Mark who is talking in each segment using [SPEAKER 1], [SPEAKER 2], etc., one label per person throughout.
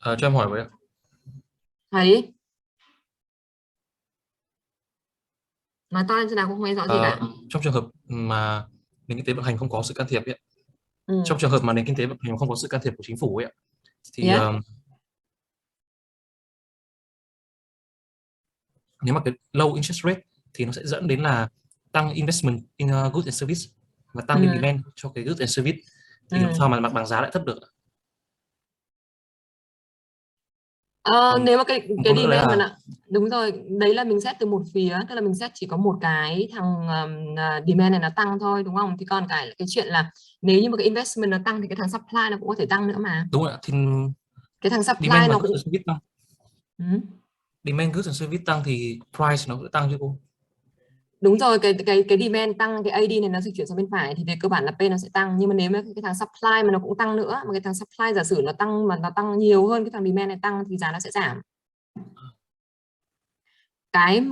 [SPEAKER 1] Cho em hỏi với ạ.
[SPEAKER 2] Thấy nói to lên cho nào, không nghe rõ gì
[SPEAKER 1] Ờ,
[SPEAKER 2] cả.
[SPEAKER 1] Trong trường hợp mà nền kinh tế vận hành không có sự can thiệp ấy,
[SPEAKER 2] Ừ.
[SPEAKER 1] trong trường hợp mà nền kinh tế vận hành không có sự can thiệp của chính phủ ấy, thì
[SPEAKER 2] Yes.
[SPEAKER 1] nếu mà cái low interest rate thì nó sẽ dẫn đến là tăng investment in goods and service và tăng cái
[SPEAKER 2] Ừ.
[SPEAKER 1] demand cho cái goods and service, thì làm
[SPEAKER 2] Ừ.
[SPEAKER 1] sao mà mặt bằng giá lại thấp được.
[SPEAKER 2] Ờ,
[SPEAKER 1] Còn
[SPEAKER 2] nếu mà
[SPEAKER 1] một
[SPEAKER 2] cái
[SPEAKER 1] câu nữa đấy
[SPEAKER 2] demand mà
[SPEAKER 1] là
[SPEAKER 2] nè, đúng rồi, đấy là mình xét từ một phía, tức là mình xét chỉ có một cái thằng demand này nó tăng thôi, đúng không? Thì còn cái chuyện là nếu như mà cái investment nó tăng thì cái thằng supply nó cũng có thể tăng nữa mà.
[SPEAKER 1] đúng rồi ạ, thì
[SPEAKER 2] Cái thằng supply
[SPEAKER 1] demand và
[SPEAKER 2] nó
[SPEAKER 1] goods
[SPEAKER 2] cũng
[SPEAKER 1] and service tăng,
[SPEAKER 2] ừ.
[SPEAKER 1] demand goods and service tăng thì price nó sẽ tăng chứ cô.
[SPEAKER 2] Đúng rồi, cái demand tăng, cái AD này nó sẽ chuyển sang bên phải thì về cơ bản là P nó sẽ tăng, nhưng mà nếu mà cái thằng supply mà nó cũng tăng nữa, mà cái thằng supply giả sử nó tăng mà nó tăng nhiều hơn cái thằng demand này tăng thì giá nó sẽ giảm.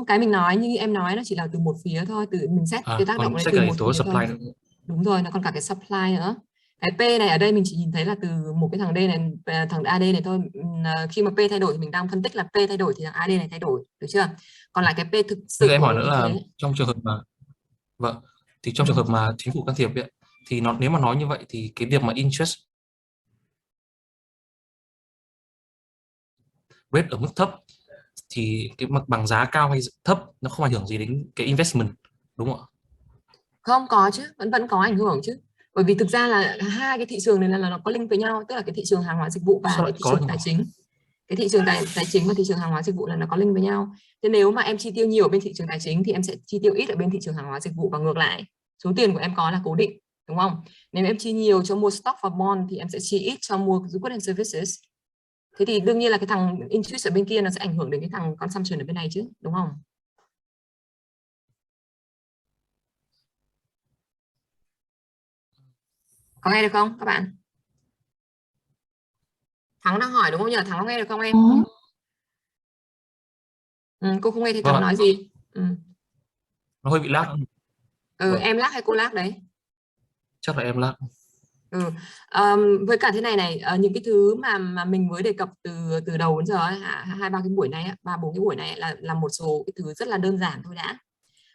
[SPEAKER 2] Cái mình nói như em nói nó chỉ là từ một phía thôi, từ mình xét cái tác động
[SPEAKER 1] Còn
[SPEAKER 2] này
[SPEAKER 1] sẽ
[SPEAKER 2] từ
[SPEAKER 1] cả
[SPEAKER 2] một
[SPEAKER 1] yếu tố
[SPEAKER 2] phía thôi.
[SPEAKER 1] supply nữa.
[SPEAKER 2] Đúng rồi, nó còn cả cái supply nữa. Cái P này ở đây mình chỉ nhìn thấy là từ một cái thằng D này, thằng AD này thôi. Khi mà P thay đổi thì mình đang phân tích là P thay đổi thì thằng AD này thay đổi, được chưa? Còn lại cái P thực
[SPEAKER 1] Bây
[SPEAKER 2] sự
[SPEAKER 1] giờ em
[SPEAKER 2] của
[SPEAKER 1] hỏi
[SPEAKER 2] nền
[SPEAKER 1] nữa
[SPEAKER 2] kinh
[SPEAKER 1] là
[SPEAKER 2] tế.
[SPEAKER 1] trong trường hợp mà vâng, thì trong trường
[SPEAKER 2] Ừ.
[SPEAKER 1] hợp mà chính phủ can thiệp ấy, thì nó nếu mà nói như vậy thì cái việc mà interest rate ở mức thấp thì cái mặt bằng giá cao hay thấp nó không ảnh hưởng gì đến cái investment, đúng không ạ?
[SPEAKER 2] Không có chứ, vẫn vẫn có ảnh hưởng chứ. Bởi vì thực ra là hai cái thị trường này là nó có link với nhau, tức là cái thị trường hàng hóa dịch vụ và
[SPEAKER 1] Sao
[SPEAKER 2] cái
[SPEAKER 1] lại
[SPEAKER 2] thị
[SPEAKER 1] có
[SPEAKER 2] trường
[SPEAKER 1] nhỉ?
[SPEAKER 2] tài chính. Cái thị trường tài chính và thị trường hàng hóa dịch vụ là nó có link với nhau. Thế nếu mà em chi tiêu nhiều ở bên thị trường tài chính thì em sẽ chi tiêu ít ở bên thị trường hàng hóa dịch vụ, và ngược lại. Số tiền của em có là cố định, đúng không? Nếu em chi nhiều cho mua stock và bond thì em sẽ chi ít cho mua goods and services. Thế thì đương nhiên là cái thằng interest ở bên kia nó sẽ ảnh hưởng đến cái thằng consumption ở bên này chứ, đúng không? Có nghe được không các bạn? Thắng đang hỏi đúng không nhỉ? Thắng có nghe được không em? Ừ, cô không nghe thấy
[SPEAKER 1] Vâng
[SPEAKER 2] Thắng
[SPEAKER 1] ạ,
[SPEAKER 2] nói gì. Ừ.
[SPEAKER 1] nó hơi bị lag.
[SPEAKER 2] Ừ,
[SPEAKER 1] Vâng,
[SPEAKER 2] em lag hay cô lag đấy?
[SPEAKER 1] chắc là em lag.
[SPEAKER 2] Ừ. Với cả thế này này, những cái thứ mà mình mới đề cập từ từ đầu đến giờ ấy, hai ba cái buổi này, ba bốn cái buổi này là một số cái thứ rất là đơn giản thôi đã.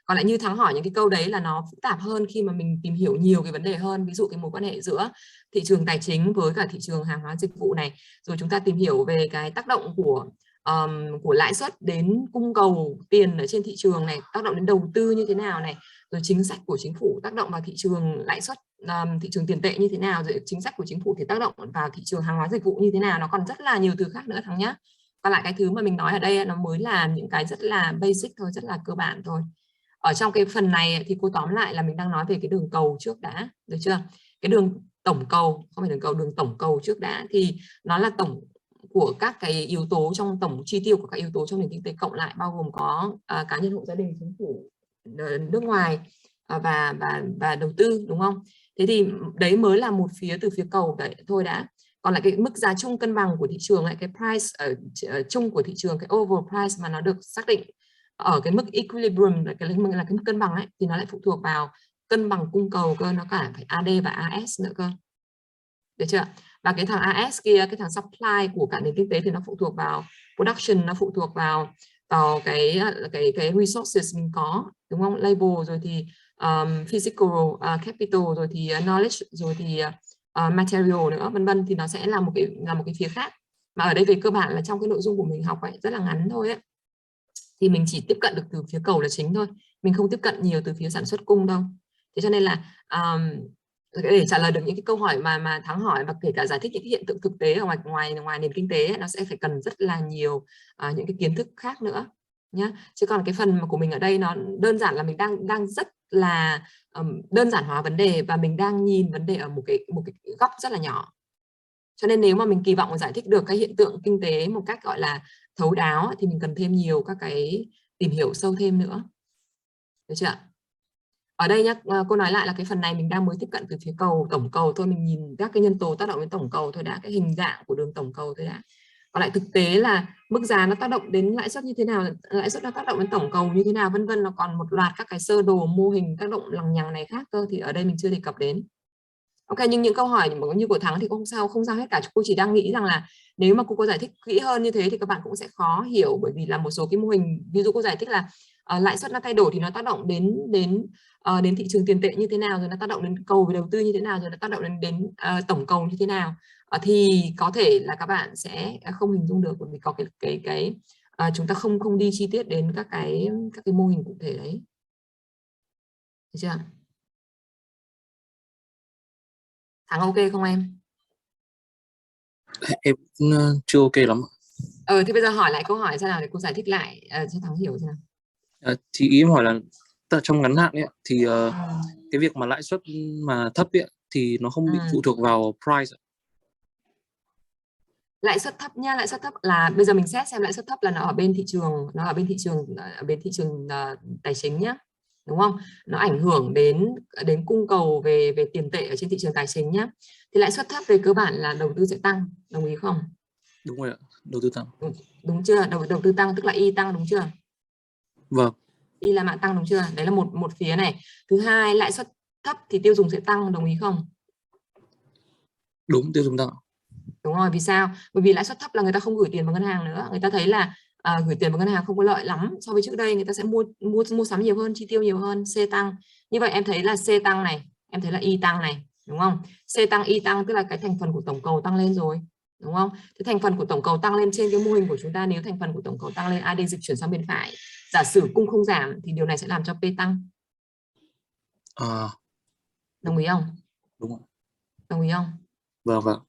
[SPEAKER 2] Còn lại như Thắng hỏi những cái câu đấy là nó phức tạp hơn khi mà mình tìm hiểu nhiều cái vấn đề hơn, ví dụ cái mối quan hệ giữa thị trường tài chính với cả thị trường hàng hóa dịch vụ này, rồi chúng ta tìm hiểu về cái tác động của lãi suất đến cung cầu tiền ở trên thị trường này, tác động đến đầu tư như thế nào này, rồi chính sách của chính phủ tác động vào thị trường lãi suất, thị trường tiền tệ như thế nào, rồi chính sách của chính phủ thì tác động vào thị trường hàng hóa dịch vụ như thế nào. Nó còn rất là nhiều thứ khác nữa Thắng nhá. Còn lại cái thứ mà mình nói ở đây nó mới là những cái rất là basic thôi, rất là cơ bản thôi. Ở trong cái phần này thì cô tóm lại là mình đang nói về cái đường cầu trước đã, được chưa? Cái đường tổng cầu, không phải đường cầu, đường tổng cầu trước đã, thì nó là tổng của các cái yếu tố trong tổng chi tiêu của các yếu tố trong nền kinh tế cộng lại, bao gồm có cá nhân, hộ gia đình, chính phủ, nước ngoài, và đầu tư, đúng không? Thế thì đấy mới là một phía, từ phía cầu đấy thôi đã. Còn lại cái mức giá chung cân bằng của thị trường, lại cái price ở chung của thị trường, cái overall price mà nó được xác định ở cái mức equilibrium, là cái mức cân bằng ấy, thì nó lại phụ thuộc vào cân bằng cung cầu cơ, nó cả phải AD và AS nữa cơ, được chưa? Và cái thằng AS kia, cái thằng supply của cả nền kinh tế thì nó phụ thuộc vào production, nó phụ thuộc vào vào cái resources mình có, đúng không? Labor, rồi thì physical capital, rồi thì knowledge, rồi thì material nữa, vân vân. Thì nó sẽ là một cái phía khác, mà ở đây về cơ bản là trong cái nội dung của mình học ấy rất là ngắn thôi ấy, thì mình chỉ tiếp cận được từ phía cầu là chính thôi, mình không tiếp cận nhiều từ phía sản xuất cung đâu. Thế cho nên là để trả lời được những cái câu hỏi mà Thắng hỏi, và kể cả giải thích những cái hiện tượng thực tế ở ngoài ngoài ngoài nền kinh tế ấy, nó sẽ phải cần rất là nhiều những cái kiến thức khác nữa nhá. Chứ còn cái phần mà của mình ở đây nó đơn giản là mình đang đang rất là đơn giản hóa vấn đề, và mình đang nhìn vấn đề ở một cái góc rất là nhỏ. Cho nên nếu mà mình kỳ vọng giải thích được cái hiện tượng kinh tế một cách gọi là thấu đáo thì mình cần thêm nhiều các cái tìm hiểu sâu thêm nữa, được chưa? Ở đây nhá, cô nói lại là cái phần này mình đang mới tiếp cận từ phía cầu, tổng cầu thôi, mình nhìn các cái nhân tố tác động đến tổng cầu thôi đã, cái hình dạng của đường tổng cầu thôi đã. Còn lại thực tế là mức giá nó tác động đến lãi suất như thế nào, lãi suất nó tác động đến tổng cầu như thế nào, vân vân, nó còn một loạt các cái sơ đồ mô hình tác động lằng nhằng này khác cơ, thì ở đây mình chưa đề cập đến. Ok, nhưng những câu hỏi như của Thắng thì không sao hết cả. Cô chỉ đang nghĩ rằng là nếu mà cô có giải thích kỹ hơn như thế thì các bạn cũng sẽ khó hiểu, bởi vì là một số cái mô hình, ví dụ cô giải thích là lãi suất nó thay đổi thì nó tác động đến đến đến thị trường tiền tệ như thế nào, rồi nó tác động đến cầu về đầu tư như thế nào, rồi nó tác động đến tổng cầu như thế nào, thì có thể là các bạn sẽ không hình dung được, bởi vì có chúng ta không không đi chi tiết đến các cái mô hình cụ thể đấy. Được chưa? Thắng ok không em?
[SPEAKER 1] Em cũng chưa ok lắm.
[SPEAKER 2] Thì bây giờ hỏi lại câu hỏi xem nào để cô giải thích lại cho Thắng hiểu xem nào.
[SPEAKER 1] Thì ý em hỏi là trong ngắn hạn ấy, thì
[SPEAKER 2] Ừ.
[SPEAKER 1] cái việc mà lãi suất mà thấp ấy, thì nó không bị phụ
[SPEAKER 2] Ừ.
[SPEAKER 1] thuộc vào price.
[SPEAKER 2] Lãi suất thấp nha, lãi suất thấp là bây giờ mình xét xem lãi suất thấp là nó ở bên thị trường, tài chính nhá, đúng không? Nó ảnh hưởng đến đến cung cầu về về tiền tệ ở trên thị trường tài chính nhá. Thì lãi suất thấp về cơ bản là đầu tư sẽ tăng, đồng ý không?
[SPEAKER 1] Đúng rồi ạ, đầu tư tăng.
[SPEAKER 2] Đúng chưa? Đầu tư tăng tức là y tăng, đúng chưa?
[SPEAKER 1] Vâng.
[SPEAKER 2] Y là mạng tăng, đúng chưa? Đấy là một phía này. Thứ hai, lãi suất thấp thì tiêu dùng sẽ tăng, đồng ý không?
[SPEAKER 1] Đúng, tiêu dùng tăng.
[SPEAKER 2] Đúng rồi, vì sao? Bởi vì lãi suất thấp là người ta không gửi tiền vào ngân hàng nữa, người ta thấy là gửi tiền vào ngân hàng không có lợi lắm so với trước đây, người ta sẽ mua sắm nhiều hơn, chi tiêu nhiều hơn, C tăng. Như vậy em thấy là C tăng này, em thấy là Y tăng này, đúng không? C tăng, Y tăng tức là cái thành phần của tổng cầu tăng lên rồi, đúng không? Thế thành phần của tổng cầu tăng lên trên cái mô hình của chúng ta, nếu thành phần của tổng cầu tăng lên, AD dịch chuyển sang bên phải, giả sử cung không giảm thì điều này sẽ làm cho P tăng. Đồng ý không?
[SPEAKER 1] Đúng rồi.
[SPEAKER 2] Đồng ý không?
[SPEAKER 1] Vâng vâng.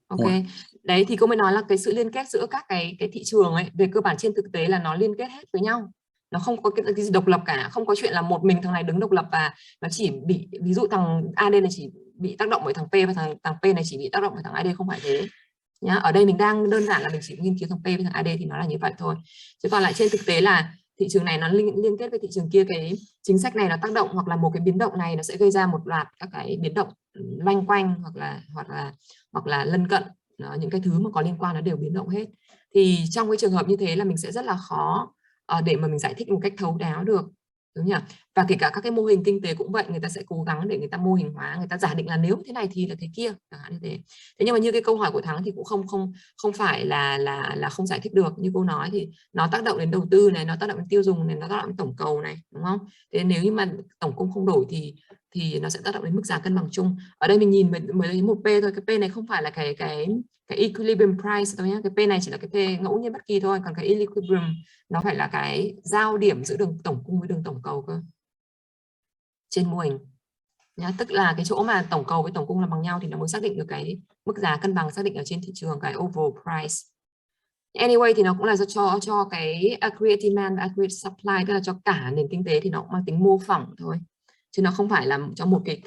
[SPEAKER 2] Ok,
[SPEAKER 1] Đúng rồi.
[SPEAKER 2] đấy thì cô mới nói là cái sự liên kết giữa các cái thị trường ấy, về cơ bản trên thực tế là nó liên kết hết với nhau. Nó không có cái gì độc lập cả, không có chuyện là một mình thằng này đứng độc lập và nó chỉ bị, ví dụ thằng AD này chỉ bị tác động bởi thằng P và thằng P này chỉ bị tác động bởi thằng AD, không phải thế. Nhá, ở đây mình đang đơn giản là mình chỉ nghiên cứu thằng P với thằng AD thì nó là như vậy thôi. Chứ còn lại trên thực tế là thị trường này nó liên kết với thị trường kia, cái chính sách này nó tác động hoặc là một cái biến động này nó sẽ gây ra một loạt các cái biến động loanh quanh hoặc là lân cận. Đó, những cái thứ mà có liên quan nó đều biến động hết. Thì trong cái trường hợp như thế là mình sẽ rất là khó để mà mình giải thích một cách thấu đáo được, đúng nhỉ? Và kể cả các cái mô hình kinh tế cũng vậy, người ta sẽ cố gắng để người ta mô hình hóa, người ta giả định là nếu thế này thì là thế kia, chẳng hạn như thế. Thế nhưng mà như cái câu hỏi của Thắng thì cũng không không không phải là không giải thích được. Như cô nói thì nó tác động đến đầu tư này, nó tác động đến tiêu dùng này, nó tác động đến tổng cầu này, đúng không? Thế nếu như mà tổng cung không đổi thì nó sẽ tác động đến mức giá cân bằng chung. Ở đây mình nhìn mới thấy một P thôi, cái P này không phải là cái equilibrium price thôi nhé, cái P này chỉ là cái P ngẫu nhiên bất kỳ thôi, còn cái equilibrium nó phải là cái giao điểm giữa đường tổng cung với đường tổng cầu cơ trên mô hình nhá, tức là cái chỗ mà tổng cầu với tổng cung là bằng nhau thì nó mới xác định được cái mức giá cân bằng xác định ở trên thị trường, cái overall price. Anyway thì nó cũng là cho cái aggregate demand và aggregate supply, tức là cho cả nền kinh tế, thì nó cũng mang tính mô phỏng thôi, chứ nó không phải là cho một cái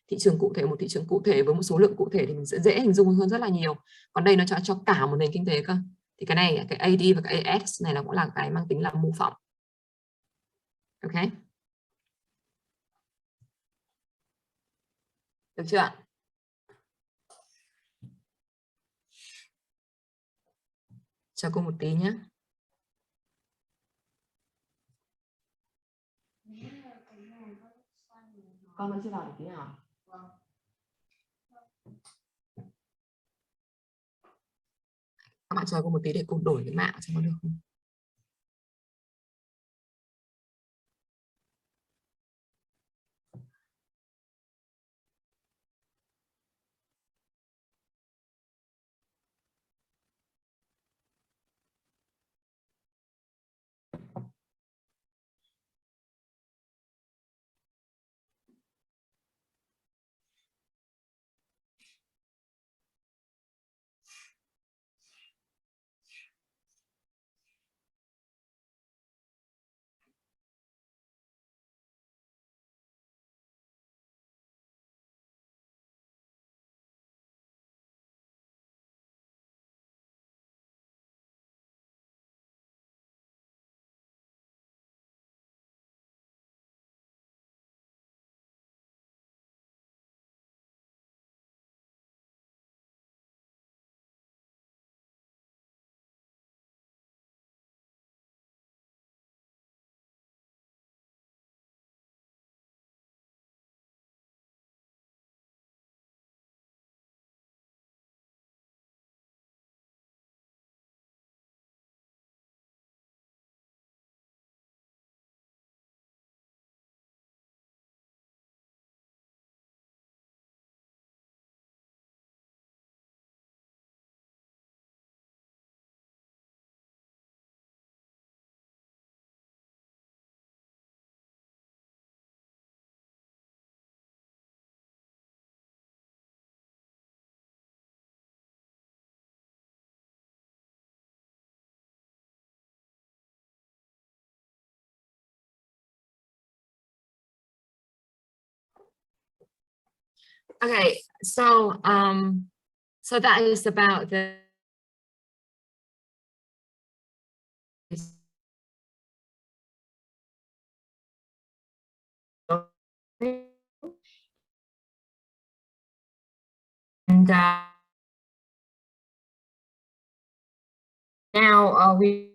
[SPEAKER 2] thị trường cụ thể, một thị trường cụ thể với một số lượng cụ thể thì mình sẽ dễ hình dung hơn rất là nhiều. Còn đây nó cho cả một nền kinh tế cơ, thì cái này cái AD và cái AS này nó cũng là cái mang tính là mô phỏng. Ok, được chưa ạ? Cho cô một tí nhé. Con vẫn chưa vào được tí nào. Các bạn chờ cô một tí để cô đổi cái mạng cho nó được không? Okay, so so that is about the and now we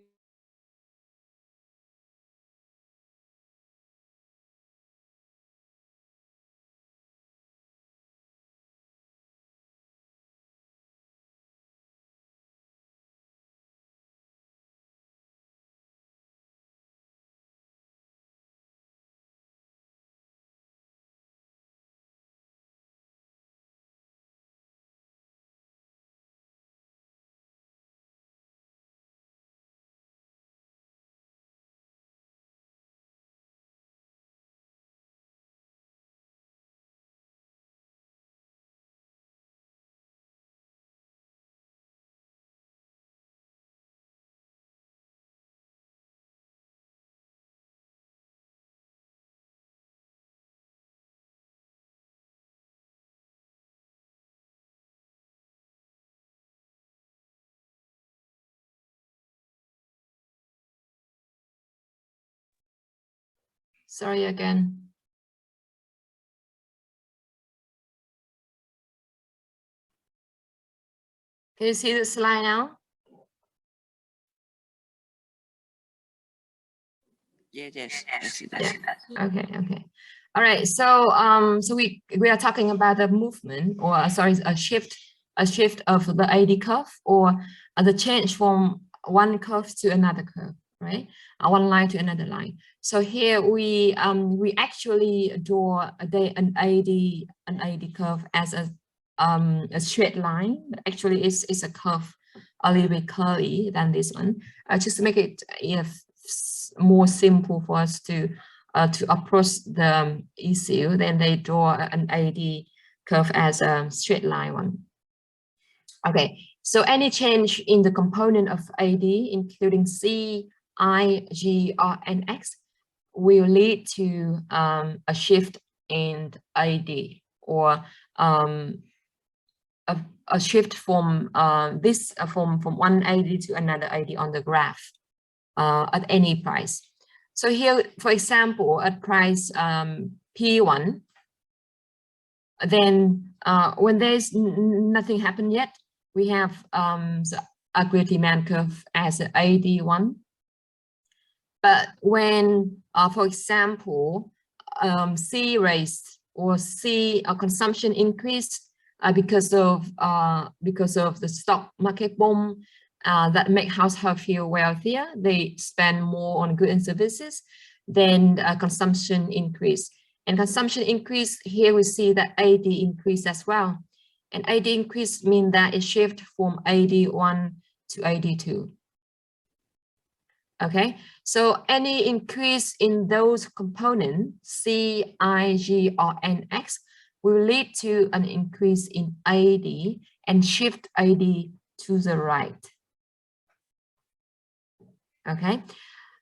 [SPEAKER 2] sorry again. Can you see the slide now?
[SPEAKER 3] Yes, I see that.
[SPEAKER 2] Yeah. Okay. All right. So so we are talking about a movement, or sorry, a shift of the AD curve, or the change from one curve to another curve, right? One line to another line. So here we actually draw an AD curve as a straight line, but actually it's a curve a little bit curly than this one, just to make it more simple for us to approach the issue. Then they draw an AD curve as a straight line one. Okay, so any change in the component of AD, including C, I, G, R, and X, will lead to a shift in AD, or a shift from from one AD to another AD on the graph at any price. So here, for example, at price P1, then when there's nothing happened yet, we have the aggregate demand curve as an AD1. But when, for example, C raised or C consumption increased because of the stock market boom, that make household feel wealthier, they spend more on goods and services, then consumption increase. And consumption increase, here we see that AD increase as well. And AD increase means that it shift from AD1 to AD2. Okay, so any increase in those components, C, I, G, R, and X, will lead to an increase in AD and shift AD to the right. Okay,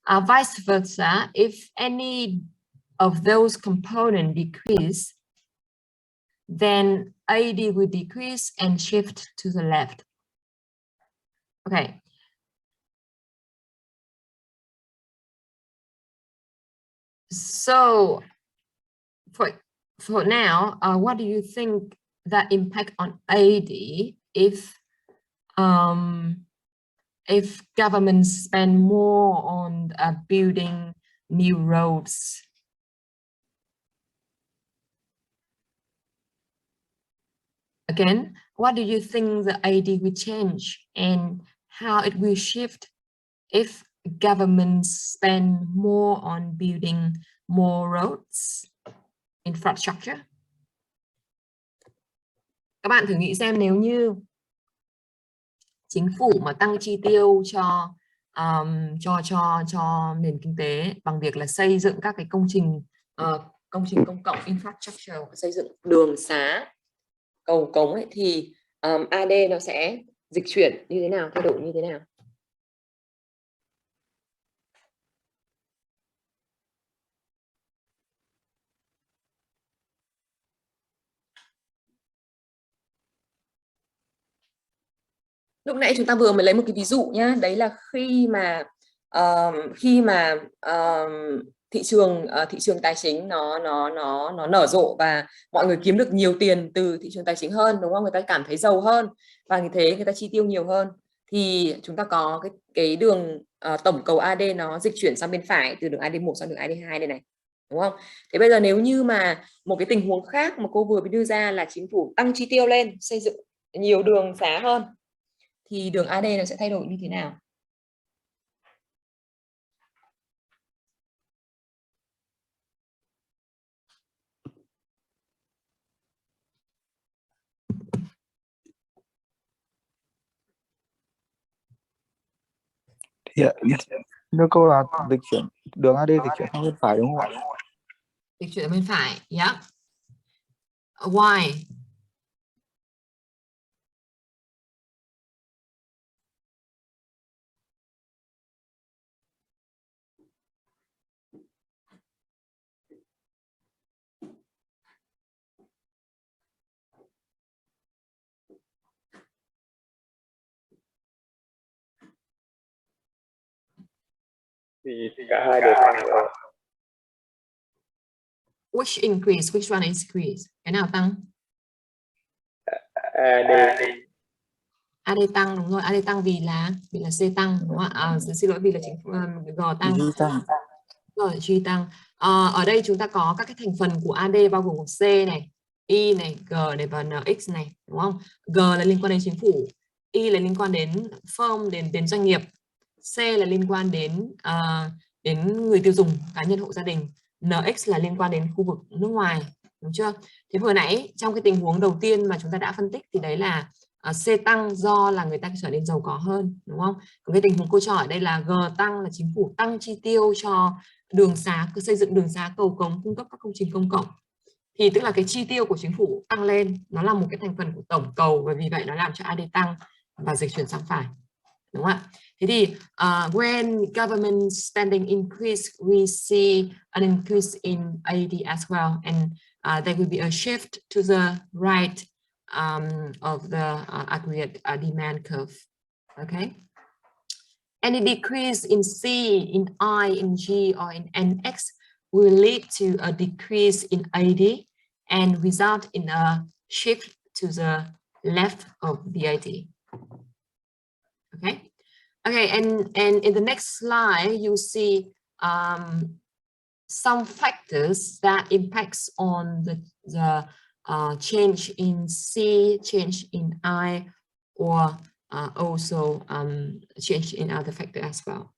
[SPEAKER 2] vice versa, if any of those components decrease, then AD will decrease and shift to the left. Okay. So for now, what do you think that impact on AD if governments spend more on building new roads? Again, what do you think the AD will change and how it will shift if governments spend more on building more roads, infrastructure? Các bạn thử nghĩ xem, nếu như chính phủ mà tăng chi tiêu cho nền kinh tế bằng việc là xây dựng các cái công trình công cộng, infrastructure, xây dựng đường xá, cầu cống ấy, thì AD nó sẽ dịch chuyển như thế nào, thay đổi như thế nào? Lúc nãy chúng ta vừa mới lấy một cái ví dụ nhá, đấy là khi mà thị trường tài chính nó nở rộ và mọi người kiếm được nhiều tiền từ thị trường tài chính hơn, đúng không? Người ta cảm thấy giàu hơn và như thế người ta chi tiêu nhiều hơn, thì chúng ta có cái đường tổng cầu AD nó dịch chuyển sang bên phải từ đường AD1 sang đường AD2 đây này, đúng không? Thế bây giờ nếu như mà một cái tình huống khác mà cô vừa mới đưa ra là chính phủ tăng chi tiêu lên, xây dựng nhiều đường xá hơn, thì đường AD nó sẽ thay đổi như thế nào?
[SPEAKER 4] Thì nếu câu là dịch chuyển đường AD dịch chuyển sang bên phải đúng không ạ?
[SPEAKER 2] Dịch chuyển sang bên phải, yeah. Why?
[SPEAKER 4] Vì cả hai đều tăng rồi.
[SPEAKER 2] Which increase? Which one is increase? Cái nào tăng?
[SPEAKER 4] AD.
[SPEAKER 2] AD tăng, đúng rồi. AD tăng vì là C tăng, đúng không ạ? Xin lỗi, vì là G tăng.
[SPEAKER 4] G tăng.
[SPEAKER 2] Rồi, G tăng. Ở đây chúng ta có các cái thành phần của AD bao gồm C này, Y này, G này và NX này, đúng không? G là liên quan đến chính phủ, Y là liên quan đến firm, đến doanh nghiệp, C là liên quan đến người tiêu dùng, cá nhân, hộ gia đình, NX là liên quan đến khu vực nước ngoài, đúng chưa? Thế vừa nãy trong cái tình huống đầu tiên mà chúng ta đã phân tích thì đấy là C tăng do là người ta trở nên giàu có hơn, đúng không? Còn cái tình huống cô trò ở đây là G tăng là chính phủ tăng chi tiêu cho đường xá, xây dựng đường xá, cầu cống, cung cấp các công trình công cộng. Thì tức là cái chi tiêu của chính phủ tăng lên, nó là một cái thành phần của tổng cầu, và vì vậy nó làm cho AD tăng và dịch chuyển sang phải, đúng không ạ? Thế thì when government spending increase, we see an increase in AD as well, and there will be a shift to the right of the aggregate demand curve. Okay. Any decrease in C, in I, in G, or in NX will lead to a decrease in AD and result in a shift to the left of the AD. Okay. Okay, and in the next slide, you see some factors that impacts on the change in C, change in I, or also change in other factors as well.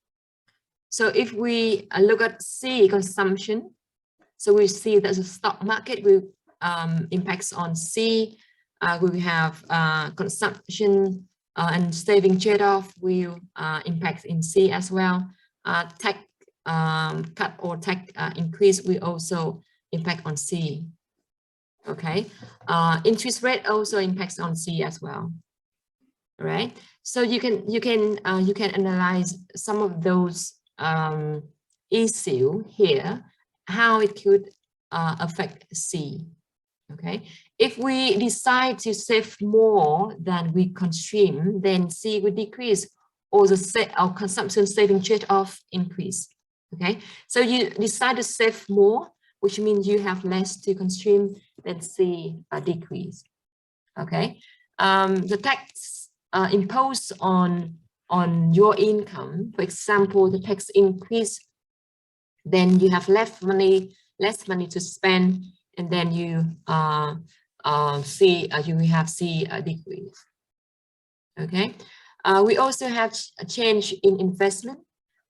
[SPEAKER 2] So if we look at C, consumption, so we see that the stock market will impacts on C. We have consumption and saving trade-off will impact in C as well. Tax cut or tax increase will also impact on C. Okay, interest rate also impacts on C as well. All right, so you can analyze some of those issues here, how it could affect C. Okay, if we decide to save more than we consume, then C will decrease, or our consumption saving trade-off increase. Okay, so you decide to save more, which means you have less to consume, then C decrease. Okay, the tax imposed on your income, for example, the tax increase, then you have less money to spend, and then you you will have C decrease. Okay, we also have a change in investment,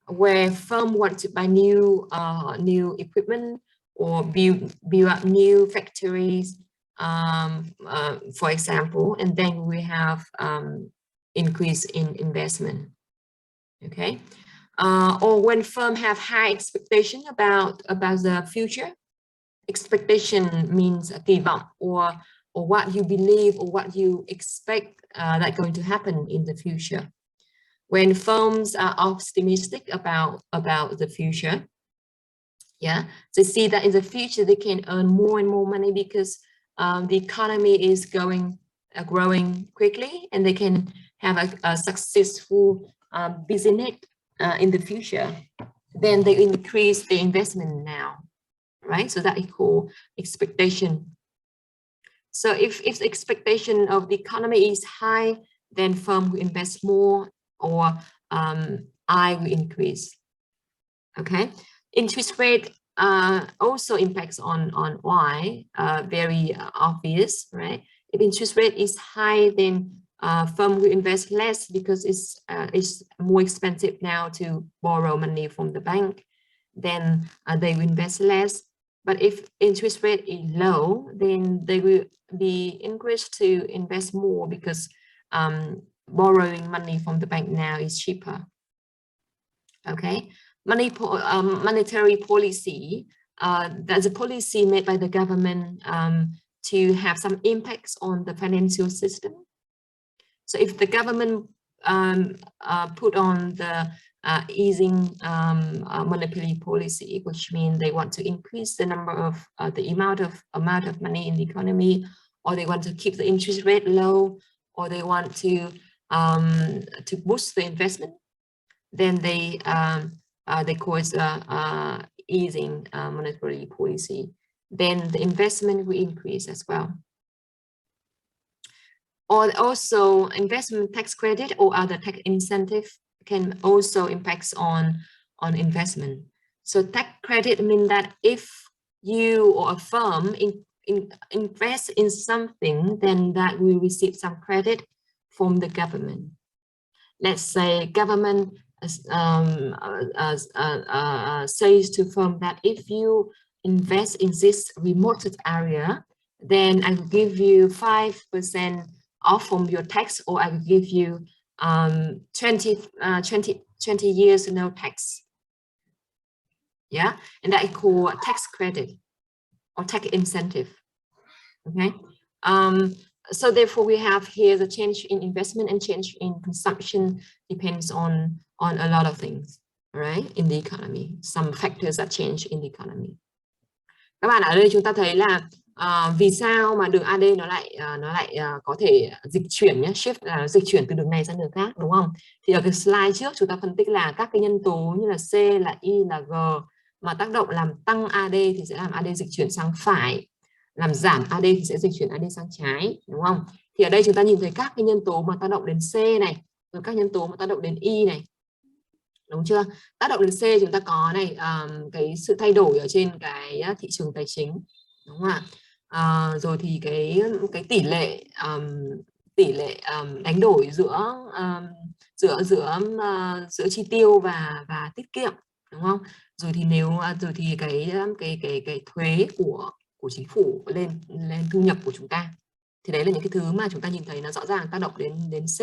[SPEAKER 2] where firm want to buy new equipment or build up new factories, for example, and then we have increase in investment. Okay, or when firm have high expectation about the future. Expectation means kỳ vọng, or what you believe or what you expect that's going to happen in the future. When firms are optimistic about the future, yeah, they see that in the future they can earn more and more money because the economy is growing quickly, and they can have a successful business in the future, then they increase the investment now, right? So that equal expectation. So if the expectation of the economy is high, then firm will invest more, or I will increase. Okay, interest rate also impacts on Y, very obvious, right? If interest rate is high, then firm will invest less because it's more expensive now to borrow money from the bank. Then they will invest less. But if interest rate is low, then they will be encouraged to invest more because borrowing money from the bank now is cheaper. Okay, monetary policy, that's a policy made by the government to have some impacts on the financial system. So if the government put on the easing monetary policy, which means they want to increase the number of the amount of money in the economy, or they want to keep the interest rate low, or they want to boost the investment, then they call it easing monetary policy. Then the investment will increase as well. Or also investment tax credit or other tax incentive can also impact on investment. So tax credit means that if you or a firm invest in something, then that will receive some credit from the government. Let's say government says to firm that if you invest in this remote area, then I will give you 5% off from your tax, or I will give you 20 years no tax. Yeah, and that is called tax credit or tax incentive. Okay, so therefore we have here the change in investment and change in consumption depends on a lot of things, right, in the economy. Some factors that change in the economy. Các bạn, ở đây chúng ta thấy là vì sao mà đường AD nó lại có thể dịch chuyển nhé, shift là dịch chuyển từ đường này sang đường khác, đúng không? Thì ở cái slide trước chúng ta phân tích là các cái nhân tố như là C, là Y, là G mà tác động làm tăng AD thì sẽ làm AD dịch chuyển sang phải, làm giảm AD thì sẽ dịch chuyển AD sang trái, đúng không? Thì ở đây chúng ta nhìn thấy các cái nhân tố mà tác động đến C này, rồi các nhân tố mà tác động đến Y này, đúng chưa? Tác động đến C chúng ta có này, cái sự thay đổi ở trên cái thị trường tài chính, đúng không ạ? Rồi thì cái tỷ lệ đánh đổi giữa chi tiêu và tiết kiệm, đúng không? Rồi thì rồi thì cái thuế của chính phủ lên thu nhập của chúng ta. Thì đấy là những cái thứ mà chúng ta nhìn thấy nó rõ ràng tác động đến C.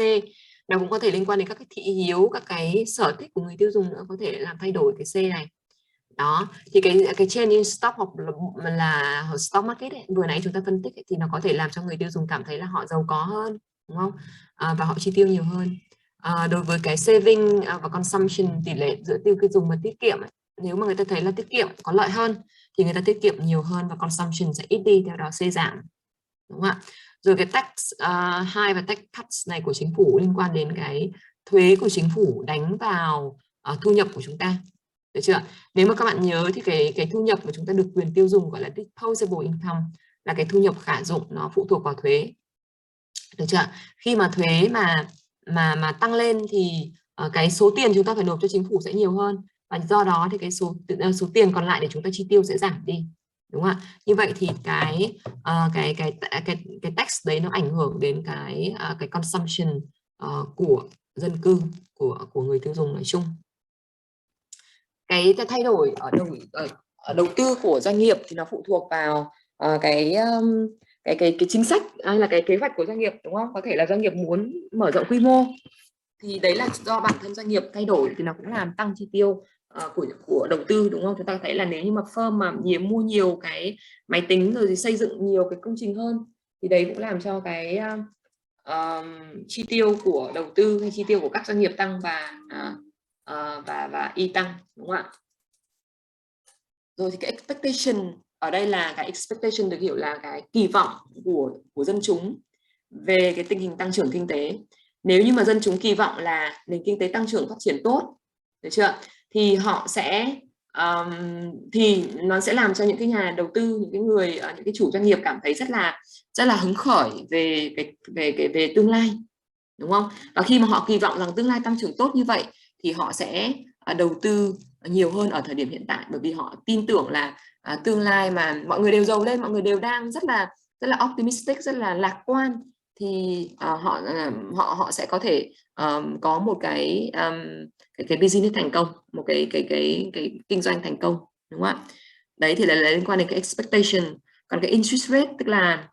[SPEAKER 2] Nó cũng có thể liên quan đến các cái thị hiếu, các cái sở thích của người tiêu dùng nữa, có thể làm thay đổi cái C này. Đó, thì cái change in stock hoặc là stock market ấy, vừa nãy chúng ta phân tích ấy, thì nó có thể làm cho người tiêu dùng cảm thấy là họ giàu có hơn, đúng không? Và họ chi tiêu nhiều hơn. Đối với cái saving và consumption, tỷ lệ giữa tiêu dùng và tiết kiệm ấy, nếu mà người ta thấy là tiết kiệm có lợi hơn thì người ta tiết kiệm nhiều hơn và consumption sẽ ít đi, theo đó C giảm, đúng không ạ? Rồi cái tax high và tax cuts này của chính phủ liên quan đến cái thuế của chính phủ đánh vào thu nhập của chúng ta, được chưa? Nếu mà các bạn nhớ thì cái thu nhập mà chúng ta được quyền tiêu dùng gọi là disposable income, là cái thu nhập khả dụng, nó phụ thuộc vào thuế, được chưa? Khi mà thuế mà tăng lên thì cái số tiền chúng ta phải nộp cho chính phủ sẽ nhiều hơn, và do đó thì cái số tiền còn lại để chúng ta chi tiêu sẽ giảm đi, đúng không ạ? Như vậy thì cái tax đấy nó ảnh hưởng đến cái consumption của dân cư, của người tiêu dùng nói chung. Cái thay đổi ở đầu tư của doanh nghiệp thì nó phụ thuộc vào cái chính sách hay là cái kế hoạch của doanh nghiệp, đúng không? Có thể là doanh nghiệp muốn mở rộng quy mô thì đấy là do bản thân doanh nghiệp thay đổi thì nó cũng làm tăng chi tiêu của đầu tư, đúng không? Chúng ta thấy là nếu như mà firm mà mua nhiều cái máy tính rồi thì xây dựng nhiều cái công trình hơn thì đấy cũng làm cho cái chi tiêu của đầu tư hay chi tiêu của các doanh nghiệp tăng và Y tăng, đúng không ạ? Rồi thì cái expectation ở đây là cái expectation được hiểu là cái kỳ vọng của dân chúng về cái tình hình tăng trưởng kinh tế. nếu như mà dân chúng kỳ vọng là nền kinh tế tăng trưởng phát triển tốt, được chưa, thì họ sẽ thì nó sẽ làm cho những cái nhà đầu tư, những cái người, những cái chủ doanh nghiệp cảm thấy rất là hứng khởi về tương lai, đúng không? Và khi mà họ kỳ vọng rằng tương lai tăng trưởng tốt như vậy thì họ sẽ đầu tư nhiều hơn ở thời điểm hiện tại, bởi vì họ tin tưởng là tương lai mà mọi người đều giàu lên, mọi người đều đang rất là optimistic, rất là lạc quan, thì họ sẽ có thể có một cái business thành công, một cái kinh doanh thành công, đúng không ạ? Đấy thì là liên quan đến cái expectation. Còn cái interest rate tức là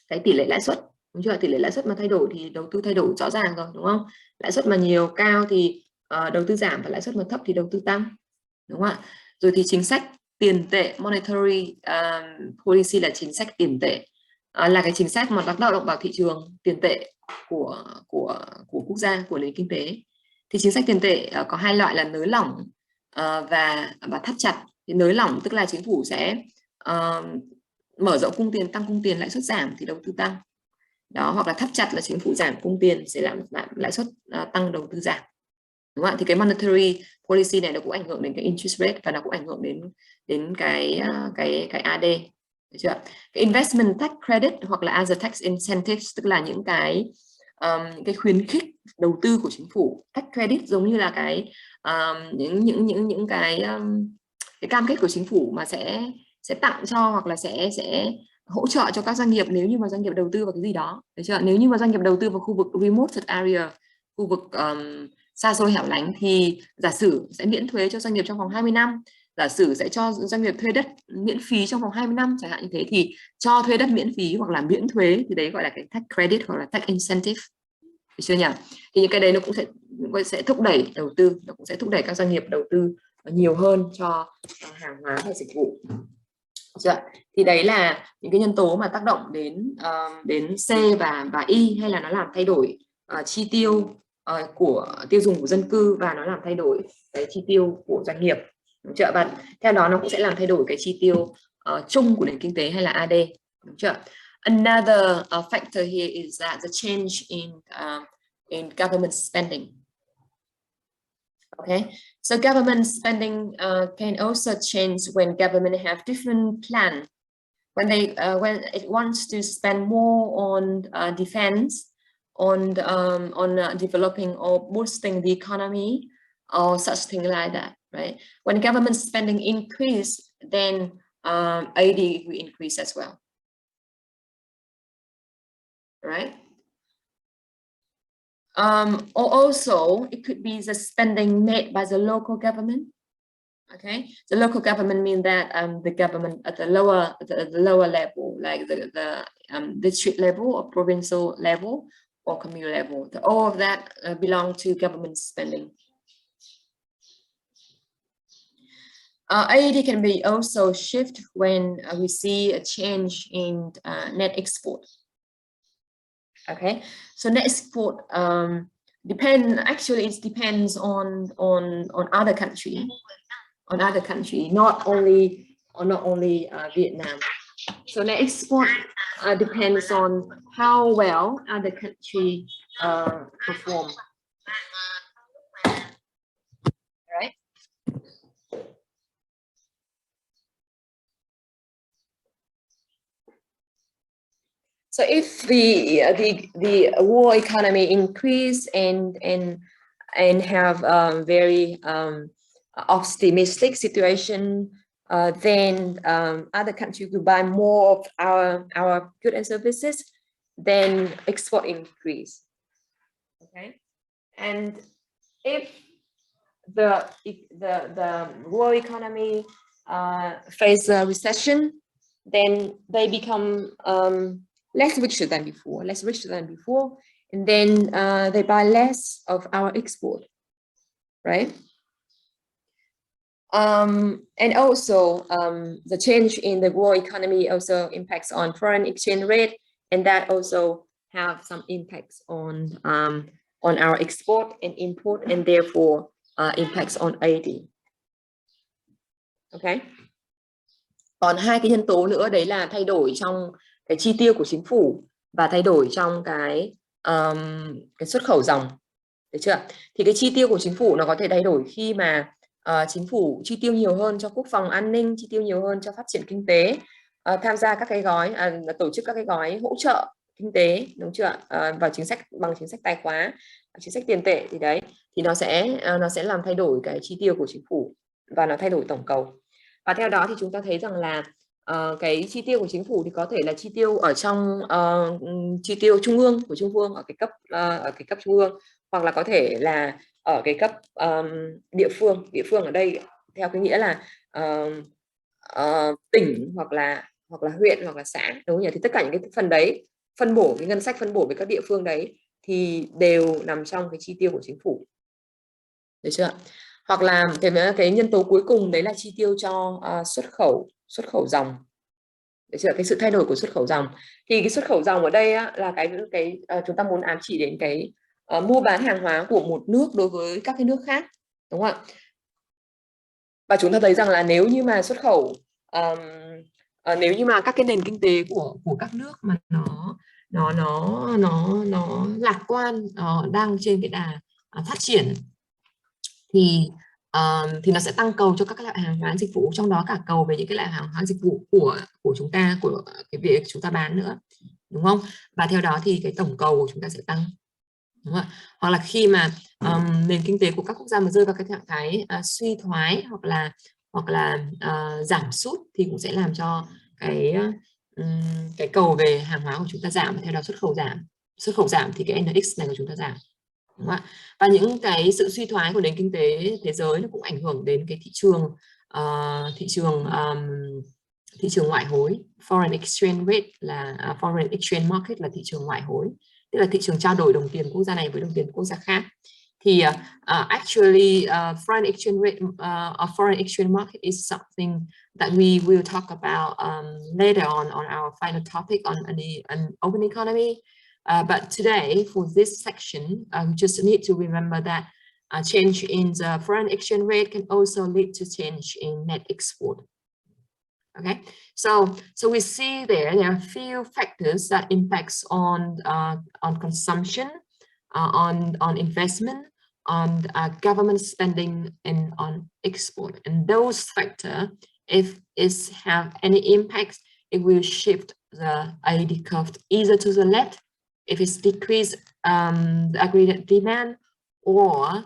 [SPEAKER 2] cái tỷ lệ lãi suất, đúng chưa? Tỷ lệ lãi suất mà thay đổi thì đầu tư thay đổi rõ ràng rồi, đúng không? Lãi suất mà nhiều cao thì đầu tư giảm, và lãi suất mà thấp thì đầu tư tăng, đúng không ạ? Rồi thì chính sách tiền tệ, monetary policy là chính sách tiền tệ, là cái chính sách mà tác động vào thị trường tiền tệ của quốc gia, của nền kinh tế. Thì chính sách tiền tệ có hai loại là nới lỏng và thắt chặt. Thì nới lỏng tức là chính phủ sẽ mở rộng cung tiền, tăng cung tiền, lãi suất giảm thì đầu tư tăng. Đó, hoặc là thắt chặt là chính phủ giảm cung tiền sẽ làm lãi suất tăng, đầu tư giảm. Đúng không ạ? Thì cái monetary policy này nó cũng ảnh hưởng đến cái interest rate, và nó cũng ảnh hưởng đến cái AD. Được chưa? Cái investment tax credit hoặc là other tax incentives tức là những cái khuyến khích đầu tư của chính phủ. Tax credit giống như là cái những cái cam kết của chính phủ mà sẽ tặng cho, hoặc là sẽ hỗ trợ cho các doanh nghiệp nếu như mà doanh nghiệp đầu tư vào cái gì đó. Được chưa? Nếu như mà doanh nghiệp đầu tư vào khu vực remote area, khu vực xa xôi hẻo lánh, thì giả sử sẽ miễn thuế cho doanh nghiệp trong vòng 20 năm, giả sử sẽ cho doanh nghiệp thuê đất miễn phí trong vòng 20 năm chẳng hạn, như thế thì cho thuê đất miễn phí hoặc là miễn thuế, thì đấy gọi là cái tax credit hoặc là tax incentive. Được chưa nhỉ? Thì những cái đấy nó cũng sẽ thúc đẩy đầu tư, nó cũng sẽ thúc đẩy các doanh nghiệp đầu tư nhiều hơn cho hàng hóa và dịch vụ. Chưa? Thì đấy là những cái nhân tố mà tác động đến C và Y, hay là nó làm thay đổi chi tiêu của tiêu dùng của dân cư, và nó làm thay đổi cái chi tiêu của doanh nghiệp. Đúng chưa? Và theo đó nó cũng sẽ làm thay đổi cái chi tiêu chung của nền kinh tế, hay là AD. Đúng chưa? Another factor here is that the change in government spending. Okay, so government spending can also change when government have different plan. When it wants to spend more on defense, on developing or boosting the economy, or such thing like that, right? When government spending increase, then AD will increase as well, right? Or also it could be the spending made by the local government. Okay, the local government means that the government at the lower level, like the district level or provincial level or communal level, all of that belong to government spending. AED can be also shift when we see a change in net export. Okay, so net export actually it depends on other country. On other country, not only Vietnam. So net export depends on how well other country perform. Right? So if the world economy increase and have very optimistic situation, then other countries will buy more of our goods and services, then export increase. Okay, and if the world economy face a recession, then they become less richer than before, and then they buy less of our export, right? And also the change in the world economy also impacts on foreign exchange rate, and that also have some impacts on our export and import, and therefore impacts on AD. Okay. Còn hai cái nhân tố nữa đấy là thay đổi trong cái chi tiêu của chính phủ và thay đổi trong cái cái xuất khẩu dòng, được chưa? Thì cái chi tiêu của chính phủ nó có thể thay đổi khi mà chính phủ chi tiêu nhiều hơn cho quốc phòng an ninh, chi tiêu nhiều hơn cho phát triển kinh tế, tham gia các cái gói, tổ chức các cái gói hỗ trợ kinh tế, đúng chưa? Vào chính sách bằng chính sách tài khóa, chính sách tiền tệ thì đấy, thì nó sẽ làm thay đổi cái chi tiêu của chính phủ và nó thay đổi tổng cầu. Và theo đó thì chúng ta thấy rằng là cái chi tiêu của chính phủ thì có thể là chi tiêu ở trong chi tiêu trung ương của trung ương ở cái cấp trung ương, hoặc là có thể là ở cái cấp địa phương ở đây theo cái nghĩa là tỉnh hoặc là huyện hoặc là xã, đúng không nhỉ? Thì tất cả những cái phần đấy phân bổ cái ngân sách phân bổ với các địa phương đấy thì đều nằm trong cái chi tiêu của chính phủ, được chưa? Hoặc là cái nhân tố cuối cùng đấy là chi tiêu cho xuất khẩu dòng, được chưa? Cái sự thay đổi của xuất khẩu dòng, thì cái xuất khẩu dòng ở đây á, là cái chúng ta muốn ám chỉ đến cái mua bán hàng hóa của một nước đối với các cái nước khác, đúng không ạ? Và chúng ta thấy rằng là nếu như mà xuất khẩu nếu như mà các cái nền kinh tế của các nước mà nó lạc quan, đang trên cái đà phát triển thì nó sẽ tăng cầu cho các loại hàng hóa dịch vụ, trong đó cả cầu về những cái loại hàng hóa dịch vụ của chúng ta, của cái việc chúng ta bán nữa, đúng không? Và theo đó thì cái tổng cầu của chúng ta sẽ tăng, đúng không? Hoặc là khi mà nền kinh tế của các quốc gia mà rơi vào cái trạng thái suy thoái hoặc là giảm sút thì cũng sẽ làm cho cái cầu về hàng hóa của chúng ta giảm, và theo đó xuất khẩu giảm thì cái NX này của chúng ta giảm, đúng không ạ? Và những cái sự suy thoái của nền kinh tế thế giới nó cũng ảnh hưởng đến cái thị trường ngoại hối. Foreign exchange rate là foreign exchange market là thị trường ngoại hối, tức là thị trường trao đổi đồng tiền quốc gia này với đồng tiền quốc gia khác. Thì actually foreign exchange rate or foreign exchange market is something that we will talk about later on our final topic on an open economy. But today, for this section, we just need to remember that change in the foreign exchange rate can also lead to change in net export. Okay, so we see there are a few factors that impacts on consumption, on investment, on government spending, and on export. And those factors, if it have any impact, it will shift the IED curve either to the left if it's decreased the aggregate demand, or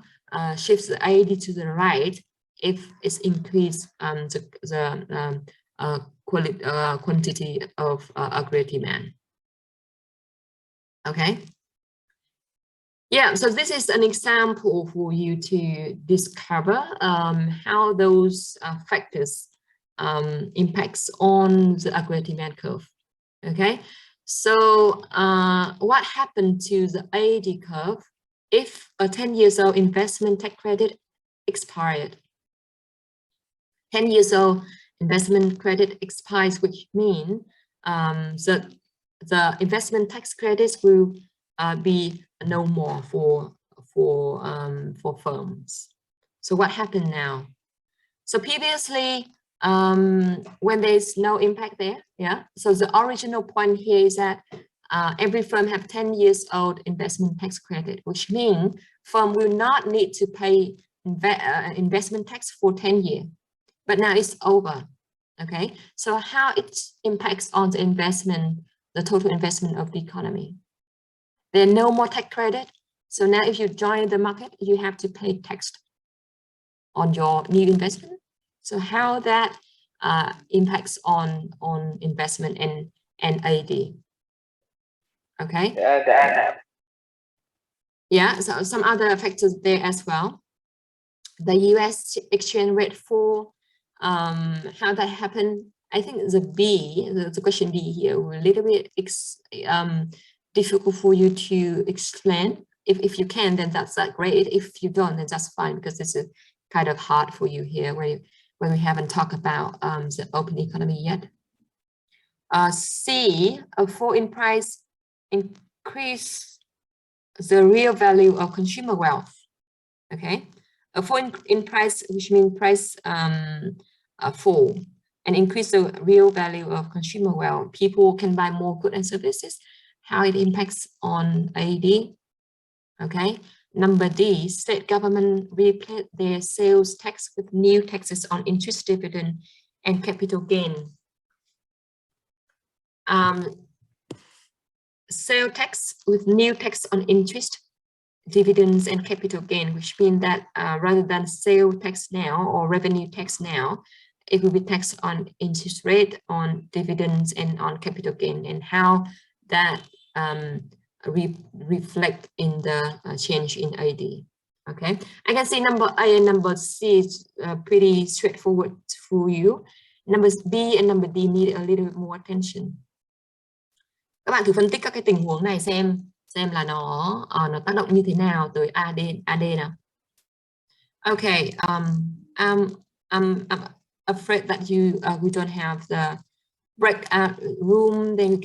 [SPEAKER 2] shifts the IED to the right if it's increased the quantity of aggregate demand. Okay. Yeah, so this is an example for you to discover how those factors impacts on the aggregate demand curve. Okay, so what happened to the IED curve if a 10 years old investment tax credit expired? 10 years old investment credit expires, which means the investment tax credits will be no more for firms. So what happened now? So previously, when there's no impact there, yeah. So the original point here is that every firm have 10 years old investment tax credit, which means firm will not need to pay investment tax for 10 years. But now it's over. Okay, so how it impacts on the investment, the total investment of the economy? There are no more tax credit. So now if you join the market, you have to pay tax on your new investment. So how that impacts on investment and AD? Okay. Yeah, so some other factors there as well. The US exchange rate fall, how that happened? I think the question B here, will a little bit difficult for you to explain. If you can, then that's great. If you don't, then that's fine, because this is kind of hard for you here when we haven't talked about the open economy yet. C, a fall in price increase the real value of consumer wealth. Okay, a fall in price, which means price fall, and increase the real value of consumer wealth. People can buy more goods and services, how it impacts on AD. Okay. Number D, state government replace their sales tax with new taxes on interest, dividend, and capital gain. Sale tax with new tax on interest, dividends, and capital gain, which means that rather than sale tax now or revenue tax now, it will be tax on interest rate, on dividends, and on capital gain, and how that reflect in the change in AD. Okay, I can see number A and number C is pretty straightforward for you. Numbers B and number D need a little bit more attention. Các bạn thử phân tích các cái tình huống này xem là nó tác động như thế nào tới AD nào. Okay, I'm afraid that we don't have the breakout room, then we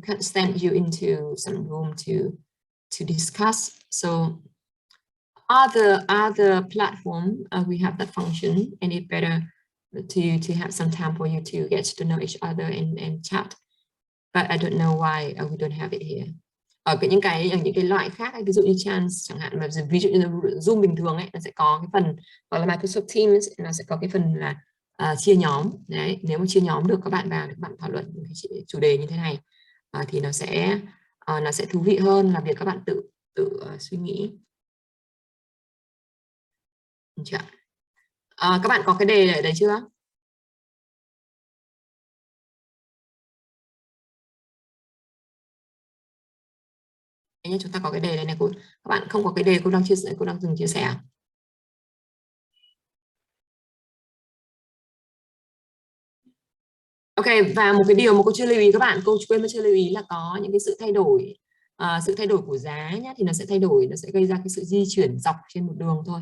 [SPEAKER 2] can't send you into some room to discuss. So other platform we have that function, and it's better to have some time for you to get to know each other and chat. But I don't know why we don't have it here. Ở những cái loại khác, ví dụ như chance chẳng hạn, mà ví dụ như Zoom bình thường ấy, nó sẽ có cái phần gọi là Microsoft Teams, nó sẽ có cái phần là chia nhóm. Đấy, nếu mà chia nhóm được các bạn vào, các bạn thảo luận cái chủ đề như thế này thì nó sẽ thú vị hơn là việc các bạn tự suy nghĩ. Các bạn có cái đề ở đây chưa? Nhé, chúng ta có cái đề này các bạn không có cái đề, cô đang dừng chia sẻ. Ok, và một cái điều mà cô chưa lưu ý các bạn, cô quên mất chưa lưu ý là có những cái sự thay đổi của giá nhé, thì nó sẽ gây ra cái sự di chuyển dọc trên một đường thôi,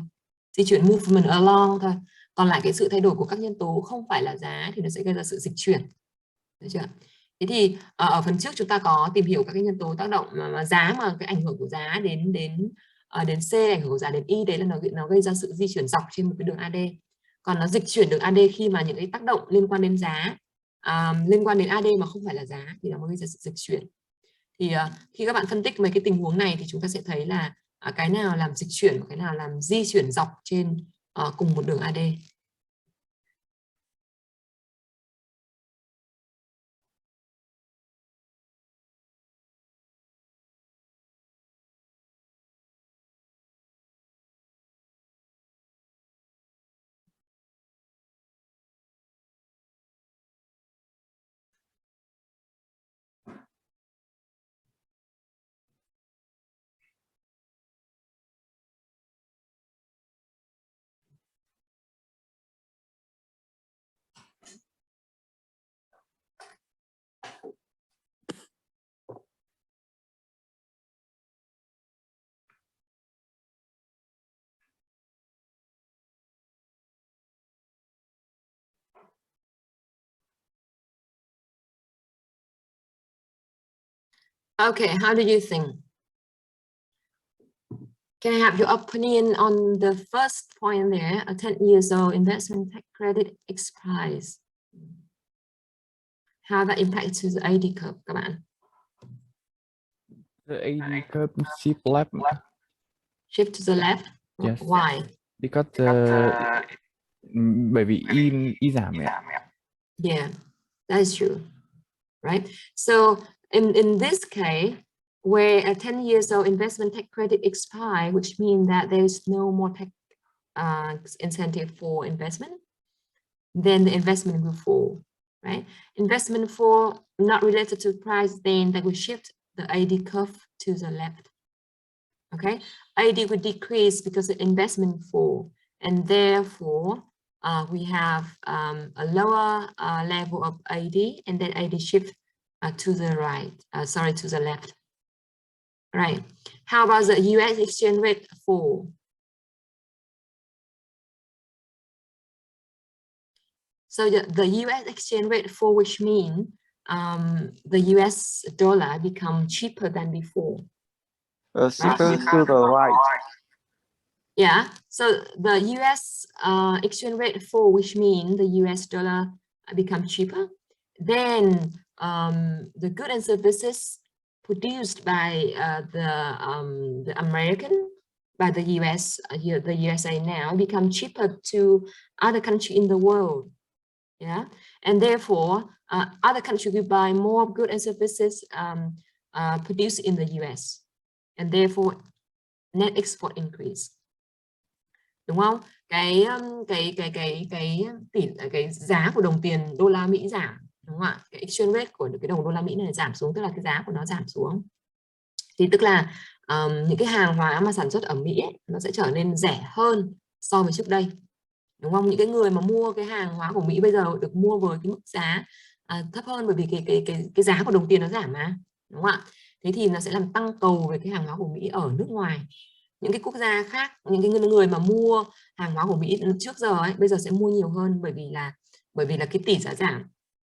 [SPEAKER 2] di chuyển movement along thôi. Còn lại cái sự thay đổi của các nhân tố không phải là giá thì nó sẽ gây ra sự dịch chuyển. Được chưa? Thế thì ở phần trước chúng ta có tìm hiểu các cái nhân tố tác động mà giá, mà cái ảnh hưởng của giá đến C, ảnh hưởng của giá đến Y, đấy là nó gây ra sự di chuyển dọc trên một cái đường AD. Còn nó dịch chuyển đường AD khi mà những cái tác động liên quan đến giá, liên quan đến AD mà không phải là giá thì nó mới gây ra sự dịch chuyển. Thì khi các bạn phân tích mấy cái tình huống này thì chúng ta sẽ thấy là cái nào làm dịch chuyển và cái nào làm di chuyển dọc trên cùng một đường AD. Okay, how do you think? Can I have your opinion on the first point there? A 10 years old investment tax credit expires. How that impacts the AD curve, các bạn?
[SPEAKER 4] The AD curve shift left.
[SPEAKER 2] Shift to the left.
[SPEAKER 4] Yes.
[SPEAKER 2] Why?
[SPEAKER 4] Because bởi vì y giảm ạ.
[SPEAKER 2] Yeah, that is true, right? So in this case, where a 10 years old investment tax credit expire, which means that there is no more tax incentive for investment, then the investment will fall, right? Investment fall not related to price, then that will shift the AD curve to the left. Okay, AD will decrease because the investment fall, and therefore we have a lower level of AD, and then AD shift to the right, to the left. Right. How about the US exchange rate fall? So the US exchange rate fall, which means the US dollar become cheaper than before.
[SPEAKER 4] Cheaper to the right.
[SPEAKER 2] Yeah. So the US exchange rate fall, which means the US dollar become cheaper. Then the goods and services produced by the American, by the US, the USA now, become cheaper to other countries in the world. Yeah, and therefore other countries will buy more goods and services produced in the US, and therefore net export increase. Đúng không? Cái giá của đồng tiền đô la Mỹ giảm, đúng không ạ? Cái exchange rate của cái đồng đô la Mỹ này giảm xuống, tức là cái giá của nó giảm xuống. Thì tức là những cái hàng hóa mà sản xuất ở Mỹ ấy, nó sẽ trở nên rẻ hơn so với trước đây. Đúng không? Những cái người mà mua cái hàng hóa của Mỹ bây giờ được mua với cái mức giá thấp hơn, bởi vì cái giá của đồng tiền nó giảm mà, đúng không ạ? Thế thì nó sẽ làm tăng cầu về cái hàng hóa của Mỹ ở nước ngoài. Những cái quốc gia khác, những cái người mà mua hàng hóa của Mỹ trước giờ ấy, bây giờ sẽ mua nhiều hơn, bởi vì là cái tỷ giá giảm,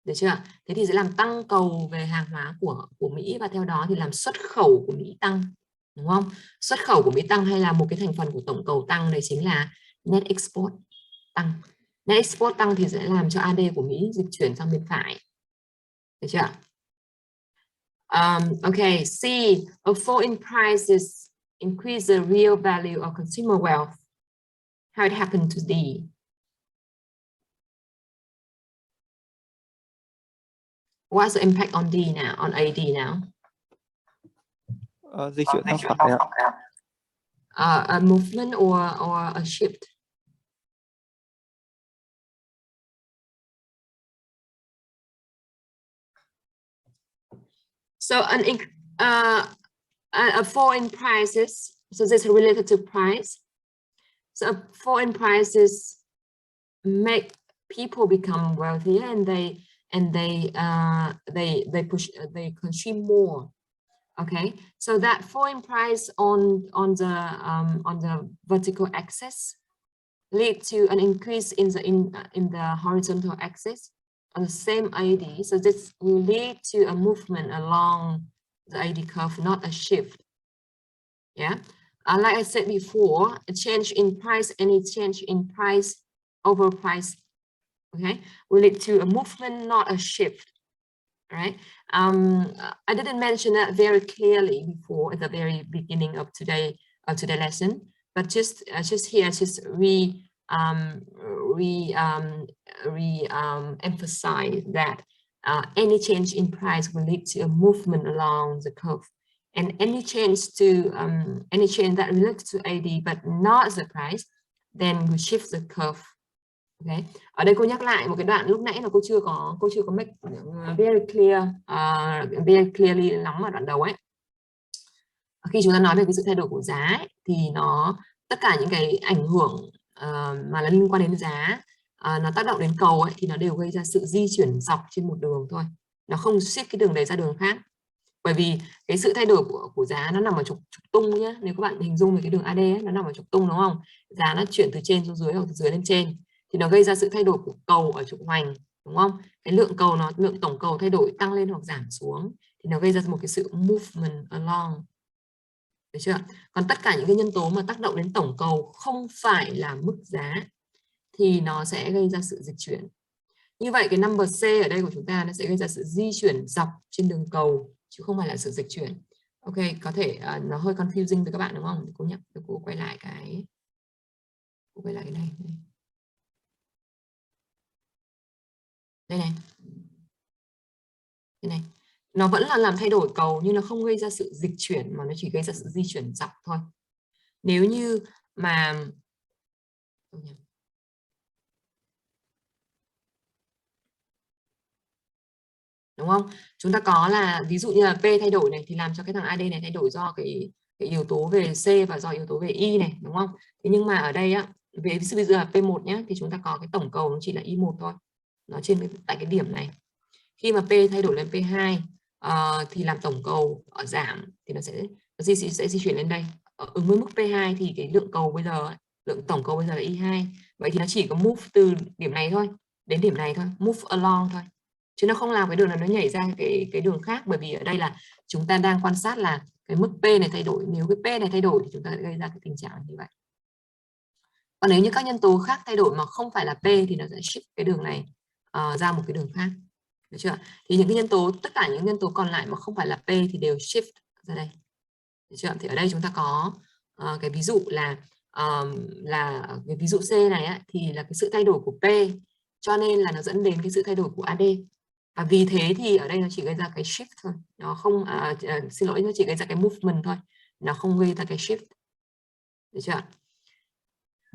[SPEAKER 2] được chưa? Thế thì sẽ làm tăng cầu về hàng hóa của Mỹ, và theo đó thì làm xuất khẩu của Mỹ tăng, đúng không? Xuất khẩu của Mỹ tăng hay là một cái thành phần của tổng cầu tăng, đấy chính là net export tăng. Net export tăng thì sẽ làm cho AD của Mỹ dịch chuyển sang bên phải, được chưa? Okay, C, a fall in prices increase the real value of consumer wealth. How it happened to D? What's the impact on D now, on AD now?
[SPEAKER 4] Di chuyển sang phải ạ.
[SPEAKER 2] A movement or a shift? So a fall in prices, so this is related to price. So a fall in prices make people become wealthier, and they consume more. Okay, so that fall in price on the vertical axis lead to an increase in the horizontal axis on the same AD. So this will lead to a movement along the AD curve, not a shift. Yeah, like I said before, a change in price, any change in price over price, okay, will lead to a movement, not a shift. Right? I didn't mention that very clearly before at the very beginning of today lesson, but just here, just emphasize that any change in price will lead to a movement along the curve, and any change that relates to AD but not the price, then we shift the curve. Okay. Ở đây cô nhắc lại một cái đoạn lúc nãy là cô chưa có make very clearly lắm ở đoạn đầu ấy. Khi chúng ta nói về cái sự thay đổi của giá ấy, thì tất cả những cái ảnh hưởng mà là liên quan đến giá, nó tác động đến cầu ấy, thì nó đều gây ra sự di chuyển dọc trên một đường thôi, nó không shift cái đường đấy ra đường khác. Bởi vì cái sự thay đổi của giá nó nằm ở trục tung nhé. Nếu các bạn hình dung về cái đường AD ấy, nó nằm ở trục tung, đúng không? Giá nó chuyển từ trên xuống dưới hoặc từ dưới lên trên, thì nó gây ra sự thay đổi của cầu ở trục hoành, đúng không? Cái lượng tổng cầu thay đổi tăng lên hoặc giảm xuống, thì nó gây ra một cái sự movement along, được chưa? Còn tất cả những cái nhân tố mà tác động đến tổng cầu không phải là mức giá thì nó sẽ gây ra sự dịch chuyển. Như vậy cái number C ở đây của chúng ta nó sẽ gây ra sự di chuyển dọc trên đường cầu, chứ không phải là sự dịch chuyển. Ok, có thể nó hơi confusing với các bạn, đúng không? Cô quay lại cái này. Đây này. Đây này. Nó vẫn là làm thay đổi cầu nhưng nó không gây ra sự dịch chuyển, mà nó chỉ gây ra sự di chuyển dọc thôi. Nếu như mà đúng không? Chúng ta có là ví dụ như là P thay đổi này thì làm cho cái thằng AD này thay đổi do cái yếu tố về C và do yếu tố về Y này, đúng không? Thế nhưng mà ở đây á, ví dụ bây giờ là P1 nhé, thì chúng ta có cái tổng cầu nó chỉ là Y1 thôi. Nó tại cái điểm này. Khi mà P thay đổi lên P2 thì làm tổng cầu ở giảm thì nó sẽ di chuyển lên đây. Ứng với mức P2 thì cái lượng cầu bây giờ, lượng tổng cầu bây giờ là Y2. Vậy thì nó chỉ có move từ điểm này thôi đến điểm này thôi, move along thôi. Chứ nó không làm cái đường này nó nhảy ra cái đường khác, bởi vì ở đây là chúng ta đang quan sát là cái mức P này thay đổi. Nếu cái P này thay đổi thì chúng ta sẽ gây ra cái tình trạng như vậy. Còn nếu như các nhân tố khác thay đổi mà không phải là P thì nó sẽ shift cái đường này ra một cái đường khác. Được chưa? Thì những cái nhân tố, tất cả những nhân tố còn lại mà không phải là P thì đều shift ra đây. Được chưa? Thì ở đây chúng ta có cái ví dụ là cái ví dụ C này á, thì là cái sự thay đổi của P, cho nên là nó dẫn đến cái sự thay đổi của AD. Và vì thế thì ở đây nó chỉ gây ra cái shift thôi, nó không xin lỗi, nó chỉ gây ra cái movement thôi, nó không gây ra cái shift. Được chưa?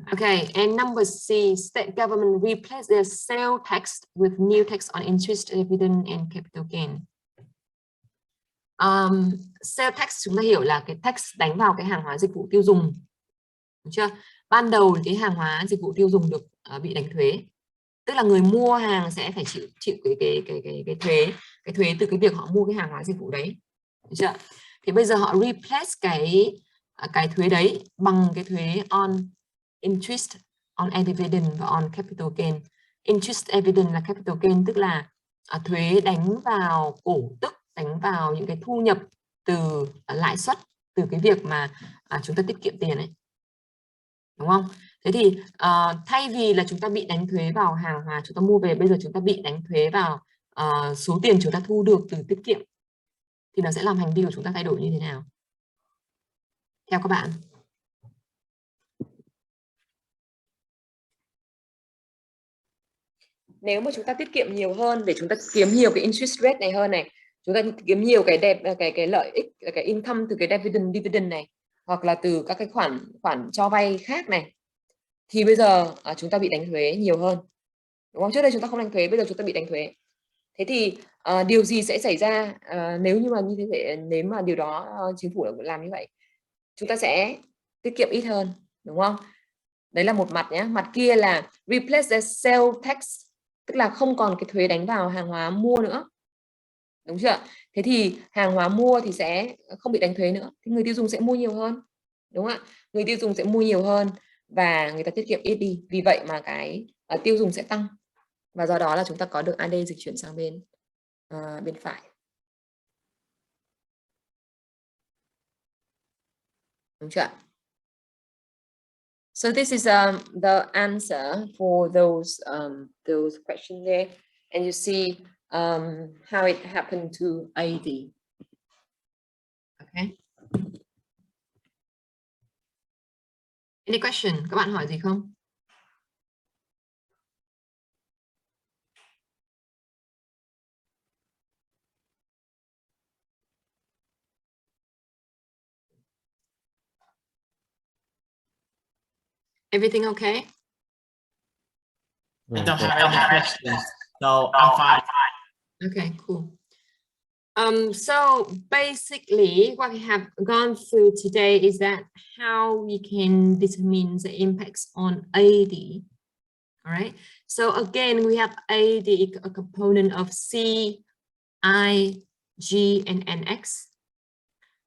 [SPEAKER 2] Okay, and number C, state government replace their sale tax with new tax on interest, dividend and capital gain. Sale tax chúng ta hiểu là cái tax đánh vào cái hàng hóa dịch vụ tiêu dùng, đúng chưa? Ban đầu cái hàng hóa dịch vụ tiêu dùng được bị đánh thuế, tức là người mua hàng sẽ phải chịu cái thuế từ cái việc họ mua cái hàng hóa dịch vụ đấy, được chưa? Thì bây giờ họ replace cái thuế đấy bằng cái thuế on interest, on dividend và on capital gain. Interest, dividend là capital gain, tức là thuế đánh vào cổ tức, đánh vào những cái thu nhập từ lãi suất, từ cái việc mà chúng ta tiết kiệm tiền ấy, đúng không? Thế thì thay vì là chúng ta bị đánh thuế vào hàng hóa chúng ta mua về, bây giờ chúng ta bị đánh thuế vào số tiền chúng ta thu được từ tiết kiệm, thì nó sẽ làm hành vi của chúng ta thay đổi như thế nào theo các bạn?
[SPEAKER 5] Nếu mà chúng ta tiết kiệm nhiều hơn để chúng ta kiếm nhiều cái interest rate này hơn này, chúng ta kiếm nhiều cái lợi ích, cái income từ cái dividend này, hoặc là từ các cái khoản cho vay khác này, thì bây giờ chúng ta bị đánh thuế nhiều hơn, đúng không? Trước đây chúng ta không đánh thuế, bây giờ chúng ta bị đánh thuế. Thế thì điều gì sẽ xảy ra nếu như mà như thế, nếu mà điều đó chính phủ làm như vậy, chúng ta sẽ tiết kiệm ít hơn, đúng không? Đấy là một mặt nhé. Mặt kia là replace the sale tax, tức là không còn cái thuế đánh vào hàng hóa mua nữa, đúng chưa? Thế thì hàng hóa mua thì sẽ không bị đánh thuế nữa, thì người tiêu dùng sẽ mua nhiều hơn, đúng không ạ? Người tiêu dùng sẽ mua nhiều hơn và người ta tiết kiệm ít đi, vì vậy mà cái tiêu dùng sẽ tăng, và do đó là chúng ta có được AD dịch chuyển sang bên phải, đúng chưa? So this is the answer for those questions there, and you see how it happened to AD.
[SPEAKER 2] Okay. Any question? Các bạn hỏi gì không? Everything okay?
[SPEAKER 1] I don't have any questions, so I'm fine.
[SPEAKER 2] Okay, cool. So basically what we have gone through today is that how we can determine the impacts on AD. All right. So again, we have AD, a component of C, I, G, and NX.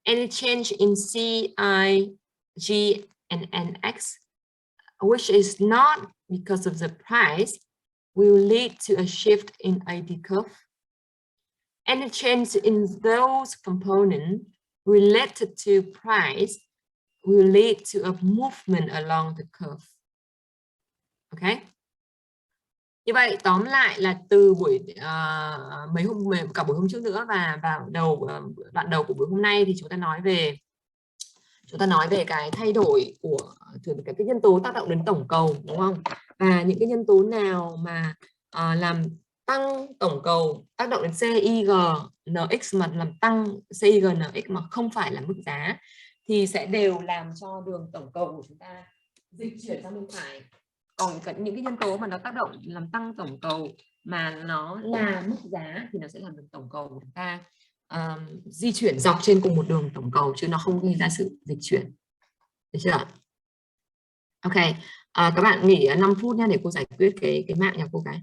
[SPEAKER 2] Any change in C, I, G, and NX, which is not because of the price, will lead to a shift in AD curve. Any change in those components related to price will lead to a movement along the curve. Okay. Như vậy tóm lại là từ cả buổi hôm trước nữa và vào đoạn đầu của buổi hôm nay thì chúng ta nói về cái thay đổi của cái nhân tố tác động đến tổng cầu, đúng không? Và những cái nhân tố nào mà làm tăng tổng cầu, tác động đến CIG NX, mà làm tăng CIG NX mà không phải là mức giá, thì sẽ đều làm cho đường tổng cầu của chúng ta dịch chuyển sang bên phải. Còn những cái nhân tố mà nó tác động làm tăng tổng cầu mà nó là mức giá thì nó sẽ làm đường tổng cầu của chúng ta di chuyển dọc trên cùng một đường tổng cầu, chứ nó không gây ra sự dịch chuyển. Được chưa? Ok, các bạn nghỉ 5 phút nha để cô giải quyết cái mạng nhà cô cái.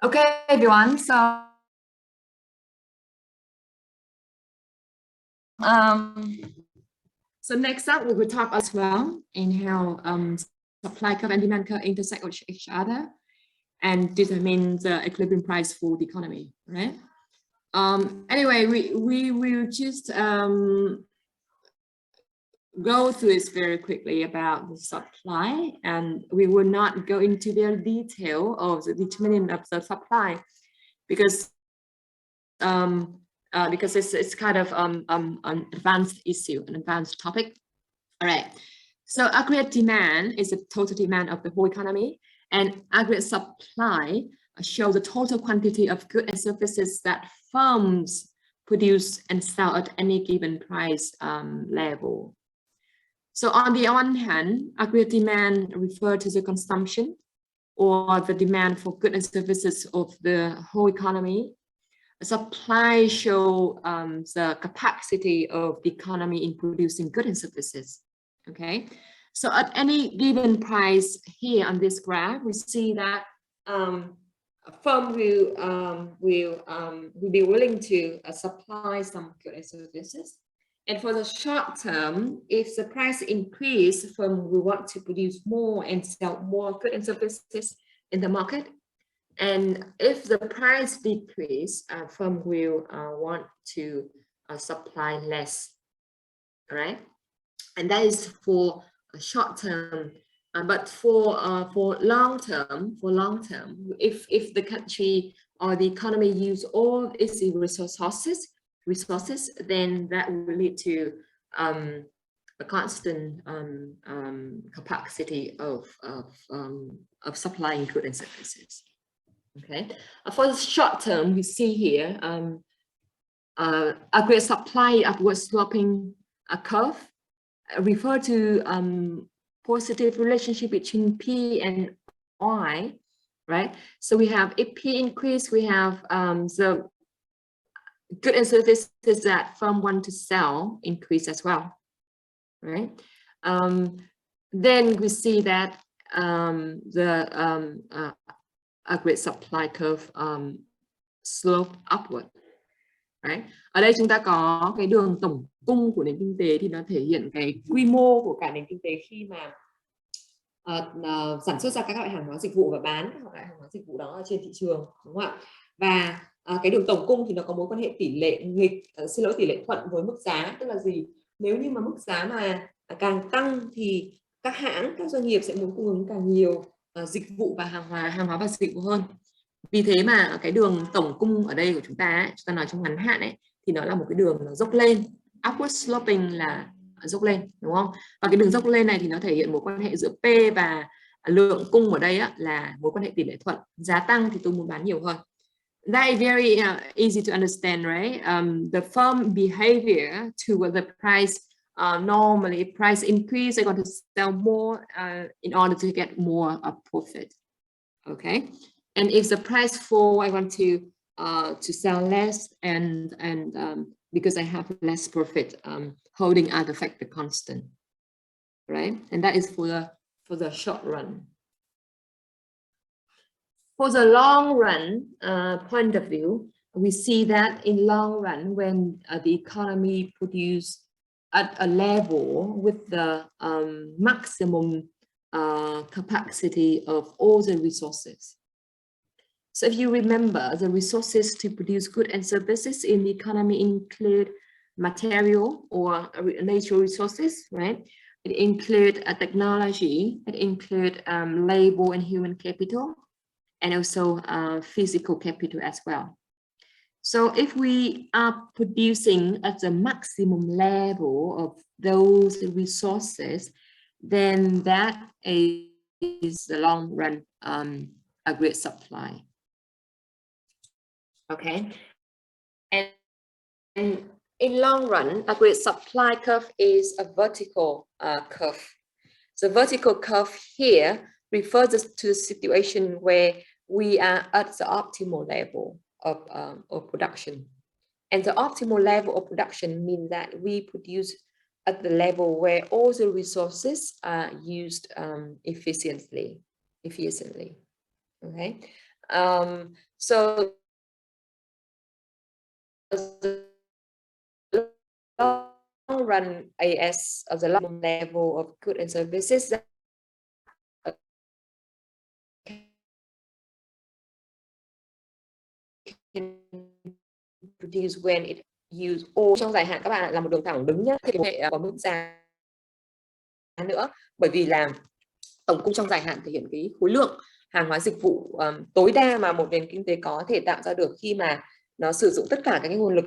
[SPEAKER 2] Okay, everyone. So so next up, we will talk as well in how supply curve and demand curve intersect with each other and determine the equilibrium price for the economy, right? Anyway, we will just go through this very quickly about the supply, and we will not go into the detail of the determinant of the supply because it's kind of an advanced issue, an advanced topic. All right. So aggregate demand is the total demand of the whole economy, and aggregate supply shows the total quantity of goods and services that firms produce and sell at any given price level. So on the one hand, aggregate demand refers to the consumption or the demand for goods and services of the whole economy. Supply shows the capacity of the economy in producing goods and services. Okay, so at any given price here on this graph, we see that a firm will be willing to supply some goods and services. And for the short term, if the price increase, firm will want to produce more and sell more goods and services in the market. And if the price decrease, firm will want to supply less, right? And that is for a short term. But for long term, if the country or the economy use all its resources, then that will lead to a constant capacity of supplying goods and services. Okay, for the short term, we see here aggregate supply upward sloping curve refer to positive relationship between P and Y, right? So we have if P increase, we have the goods and services that firm want to sell increase as well, right? Then we see that the aggregate supply curve slope upward, right? Ở đây chúng ta có cái đường tổng cung của nền kinh tế thì nó thể hiện cái quy mô của cả nền kinh tế khi mà sản xuất ra các loại hàng hóa dịch vụ và bán các loại hàng hóa dịch vụ đó ở trên thị trường, đúng không ạ? Và cái đường tổng cung thì nó có mối quan hệ tỷ lệ nghịch, tỷ lệ thuận với mức giá, tức là gì? Nếu như mà mức giá mà càng tăng thì các hãng, các doanh nghiệp sẽ muốn cung ứng càng nhiều dịch vụ và hàng hóa và dịch vụ hơn. Vì thế mà cái đường tổng cung ở đây của chúng ta nói trong ngắn hạn ấy, thì nó là một cái đường nó dốc lên, upward sloping là dốc lên, đúng không? Và cái đường dốc lên này thì nó thể hiện mối quan hệ giữa P và lượng cung ở đây là mối quan hệ tỷ lệ thuận. Giá tăng thì tôi muốn bán nhiều hơn. That is very easy to understand, right? The firm behavior toward the price. Normally, if price increase, they're going to sell more in order to get more profit. Okay, and if the price fall, I want to sell less, and because I have less profit, holding other factor constant, right? And that is for the short run. For the long run point of view, we see that in long run, when the economy produce at a level with the maximum capacity of all the resources. So if you remember, the resources to produce goods and services in the economy include material or natural resources, right? It includes technology, it includes labor and human capital, and also physical capital as well. So if we are producing at the maximum level of those resources, then that is the long run aggregate supply. Okay, and in long run, aggregate supply curve is a vertical curve. The vertical curve here refers to the situation where we are at the optimal level of production. And the optimal level of production means that we produce at the level where all the resources are used efficiently. Okay.
[SPEAKER 5] So long run AS of the long level of goods and services that can produce when it use all. Trong dài hạn các bạn ạ, là một đường thẳng đứng nhé, thì hệ có mức giá nữa, bởi vì là tổng cung trong dài hạn thể hiện cái khối lượng hàng hóa dịch vụ tối đa mà một nền kinh tế có thể tạo ra được khi mà nó sử dụng tất cả các cái nguồn lực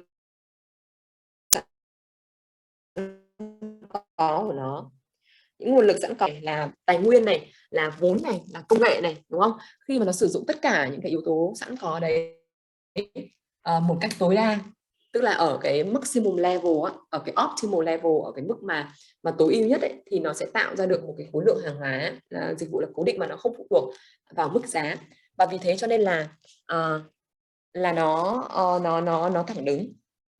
[SPEAKER 5] có của nó. Những nguồn lực sẵn có là tài nguyên này, là vốn này, là công nghệ này, đúng không? Khi mà nó sử dụng tất cả những cái yếu tố sẵn có đấy một cách tối đa, tức là ở cái maximum level, ở cái optimal level, ở cái mức mà tối ưu nhất ấy, thì nó sẽ tạo ra được một cái khối lượng hàng hóa dịch vụ là cố định mà nó không phụ thuộc vào mức giá. Và vì thế cho nên là nó thẳng đứng,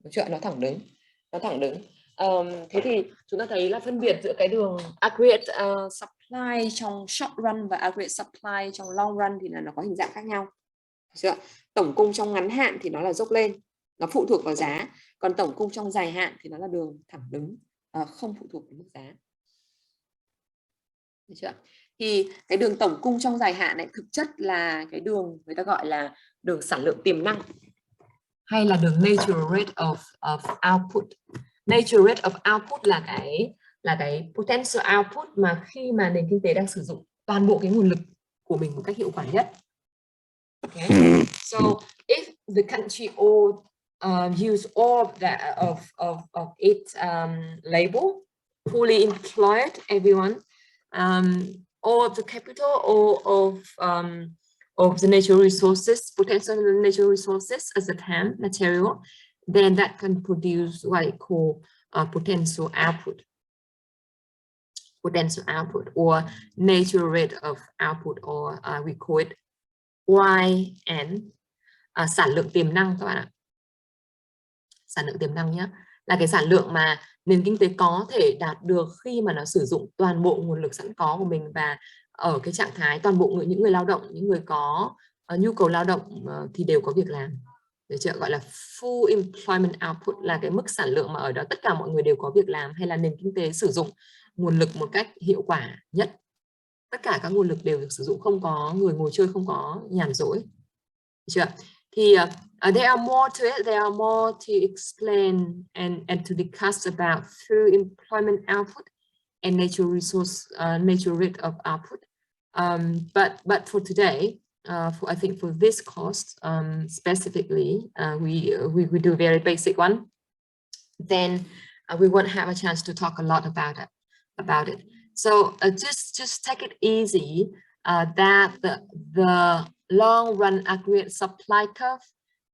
[SPEAKER 5] đúng chưa? Nó thẳng đứng. Thế thì chúng ta thấy là phân biệt giữa cái đường aggregate supply trong short run và aggregate supply trong long run thì là nó có hình dạng khác nhau. Chưa? Tổng cung trong ngắn hạn thì nó là dốc lên, nó phụ thuộc vào giá, còn tổng cung trong dài hạn thì nó là đường thẳng đứng, không phụ thuộc vào mức giá. Được chưa? Thì cái đường tổng cung trong dài hạn này thực chất là cái đường người ta gọi là đường sản lượng tiềm năng, hay là đường natural rate of output. Natural rate of output là cái potential output mà khi mà nền kinh tế đang sử dụng toàn bộ cái nguồn lực của mình một cách hiệu quả nhất. Okay. So if the country use all of its labor, fully employed everyone, all of the capital, all of the natural resources, potential natural resources as a term, material, then that can produce what I call potential output. Potential output or natural rate of output, or we call it YN, sản lượng tiềm năng các bạn ạ. Sản lượng tiềm năng nhé, là cái sản lượng mà nền kinh tế có thể đạt được khi mà nó sử dụng toàn bộ nguồn lực sẵn có của mình, và ở cái trạng thái toàn bộ những người lao động, những người có nhu cầu lao động thì đều có việc làm. Được chưa? Gọi là full employment output, là cái mức sản lượng mà ở đó tất cả mọi người đều có việc làm, hay là nền kinh tế sử dụng nguồn lực một cách hiệu quả nhất. Tất cả các nguồn lực đều được sử dụng, không có người ngồi chơi, không có nhàn rỗi. Được chưa? Thì there are more to it. There are more to explain and to discuss about full employment output and natural resource, natural rate of output. But for today, I think for this course specifically, we do a very basic one. Then we won't have a chance to talk a lot about it. So just take it easy. That the long run aggregate supply curve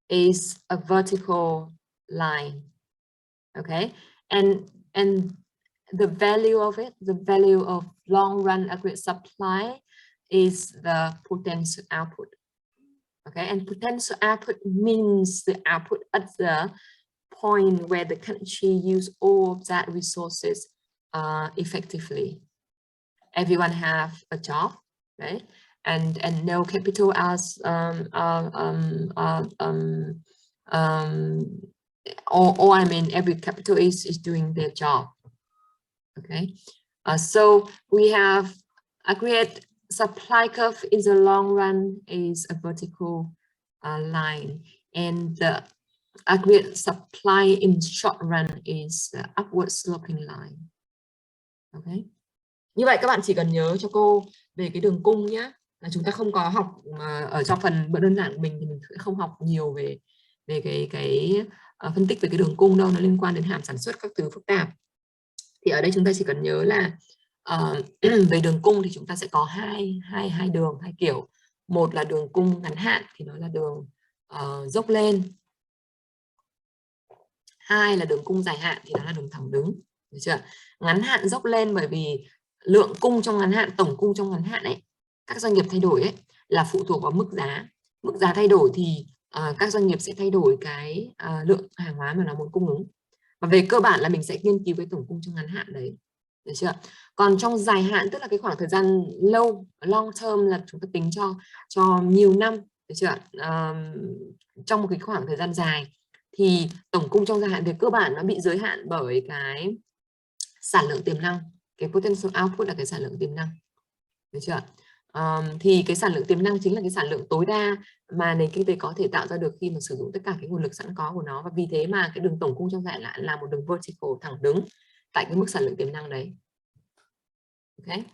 [SPEAKER 5] is a vertical line, okay, and the value of it, the value of long run aggregate supply is the potential output, okay, and potential output means the output at the point where the country use all of that resources effectively. Everyone have a job, right? And no capital as or I mean every capital is doing their job. Okay, so we have aggregate supply curve in the long run is a vertical line, and the aggregate supply in short run is the upward sloping line. Okay. Như vậy các bạn chỉ cần nhớ cho cô về cái đường cung nhé. Là chúng ta không có học ở trong phần bữa đơn giản của mình thì mình sẽ không học nhiều về cái phân tích về cái đường cung đâu, nó liên quan đến hàm sản xuất các từ phức tạp. Thì ở đây chúng ta chỉ cần nhớ là về đường cung thì chúng ta sẽ có hai đường, hai kiểu. Một là đường cung ngắn hạn thì nó là đường dốc lên. Hai là đường cung dài hạn thì nó là đường thẳng đứng. Được chưa? Ngắn hạn dốc lên bởi vì lượng cung trong ngắn hạn, tổng cung trong ngắn hạn ấy, các doanh nghiệp thay đổi ấy là phụ thuộc vào mức giá. Mức giá thay đổi thì các doanh nghiệp sẽ thay đổi cái lượng hàng hóa mà nó muốn cung ứng. Và về cơ bản là mình sẽ nghiên cứu cái tổng cung trong ngắn hạn đấy. Được chưa? Còn trong dài hạn tức là cái khoảng thời gian lâu, long term, là chúng ta tính cho nhiều năm,
[SPEAKER 2] được chưa? Trong một cái khoảng thời gian dài thì tổng cung trong dài hạn về cơ bản nó bị giới hạn bởi cái sản lượng tiềm năng, cái potential output là cái sản lượng tiềm năng, được chưa? Thì cái sản lượng tiềm năng chính là cái sản lượng tối đa mà nền kinh tế có thể tạo ra được khi mà sử dụng tất cả cái nguồn lực sẵn có của nó, và vì thế mà cái đường tổng cung trong dài hạn là một đường vertical thẳng đứng tại cái mức sản lượng tiềm năng đấy. Okay.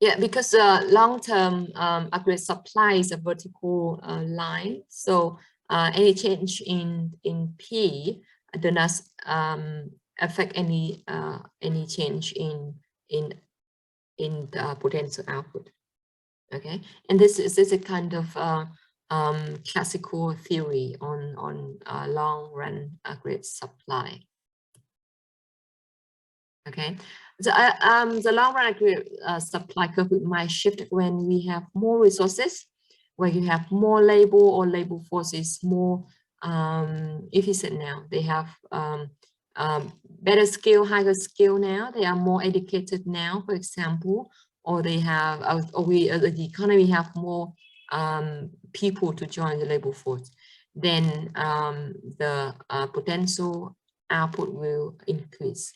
[SPEAKER 2] Yeah, because long-term aggregate supply is a vertical line, so any change in P does not affect any change in the potential output. Okay, and this is a kind of classical theory on long-run aggregate supply. Okay, the long run supply curve might shift when we have more resources, where you have more labor or labor force is more efficient now. They have better skill, higher skill now. They are more educated now, for example, or they have, the economy have more people to join the labor force. Then the potential output will increase.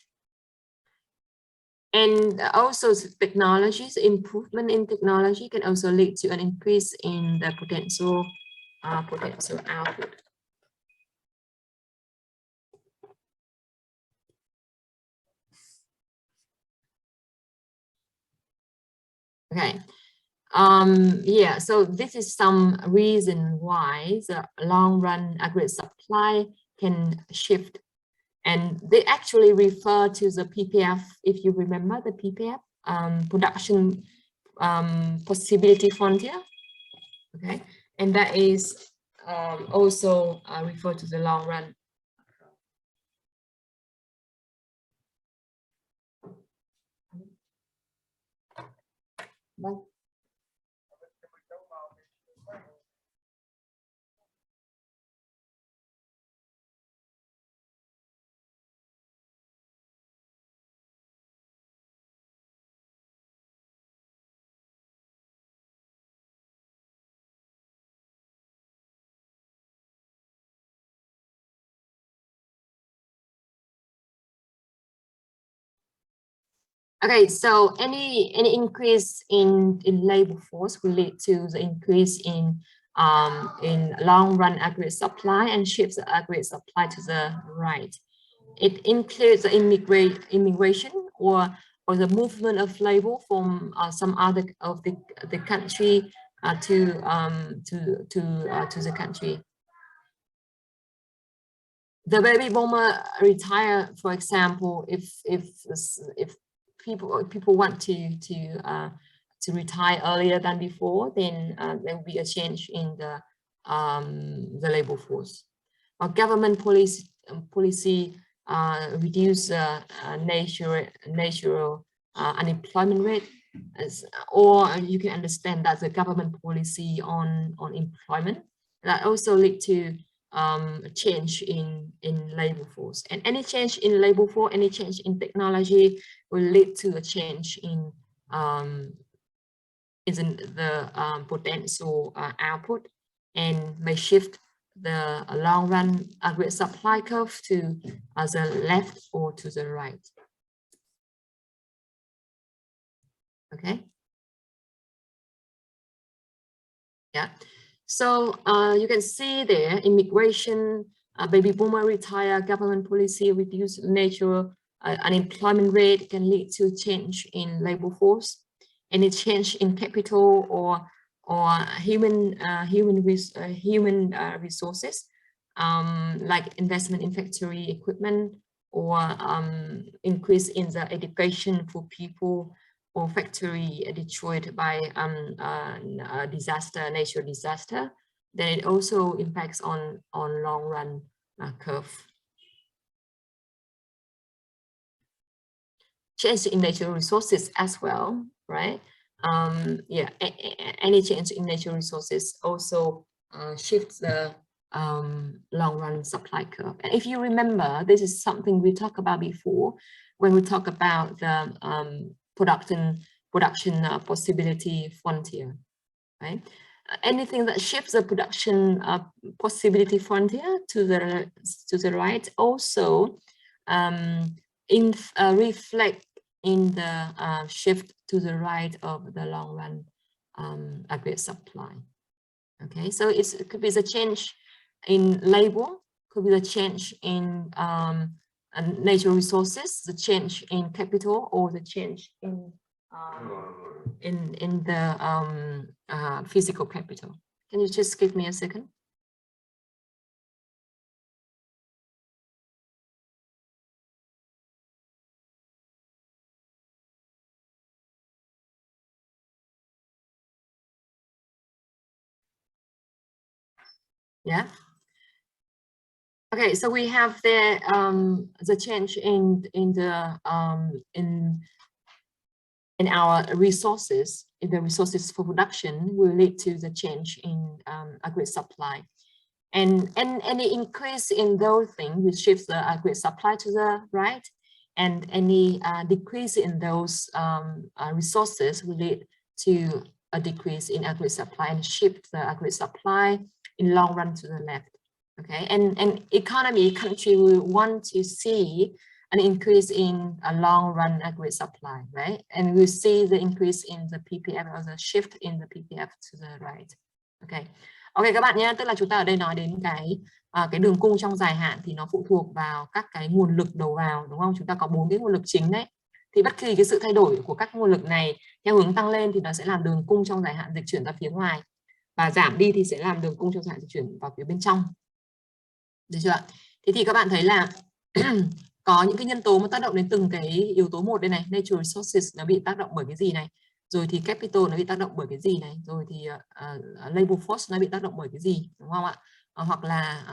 [SPEAKER 2] And also technologies, improvement in technology can also lead to an increase in the potential output. Okay. Yeah, so this is some reason why the long run aggregate supply can shift. And they actually refer to the PPF, if you remember the PPF, production possibility frontier. Okay, and that is also referred to the long run. Bye. Okay, so any increase in labor force will lead to the increase in long run aggregate supply and shifts the aggregate supply to the right. It includes the immigration or the movement of labor from some other of the country to the country. The baby boomer retire, for example, if people want to retire earlier than before, then there will be a change in the labor force. Or government policy reduce natural unemployment rate, or you can understand that the government policy on employment that also lead to a change in labor force, and any change in labor force, any change in technology will lead to a change in the potential output, and may shift the long run aggregate supply curve to the left or to the right. Okay. Yeah. So you can see there, immigration, baby boomer retire, government policy reduce natural unemployment rate can lead to change in labor force. Any change in capital or human resources, like investment in factory equipment, or increase in the education for people, or factory destroyed by natural disaster, then it also impacts on long run curve. Change in natural resources as well, right? Yeah, any change in natural resources also shifts the long run supply curve. And if you remember, this is something we talked about before when we talk about the production production possibility frontier, right? Anything that shifts the production possibility frontier to the right also reflect in the shift to the right of the long run aggregate supply. Okay, so it could be the change in labor, could be the change in natural resources, the change in capital, or the change in the physical capital. Can you just give me a second? Yeah. Okay, so we have the change in our resources. In the resources for production will lead to the change in aggregate supply, and any increase in those things will shift the aggregate supply to the right, and any decrease in those resources will lead to a decrease in aggregate supply and shift the aggregate supply in long run to the left. Okay, and economy country will want to see an increase in a long run aggregate supply, right? And we see the increase in the PPF or the shift in the PPF to the right. Okay, ok các bạn nhé, tức là chúng ta ở đây nói đến cái đường cung trong dài hạn thì nó phụ thuộc vào các cái nguồn lực đầu vào, đúng không? Chúng ta có 4 cái nguồn lực chính đấy. Thì bất kỳ cái sự thay đổi của các nguồn lực này theo hướng tăng lên thì nó sẽ làm đường cung trong dài hạn dịch chuyển ra phía ngoài, và giảm đi thì sẽ làm đường cung trong dài hạn dịch chuyển vào phía bên trong. Được chưa? Thế thì các bạn thấy là có những cái nhân tố mà tác động đến từng cái yếu tố một đây này, natural resources nó bị tác động bởi cái gì này, rồi thì capital nó bị tác động bởi cái gì này, rồi thì labor force nó bị tác động bởi cái gì, đúng không ạ? Hoặc là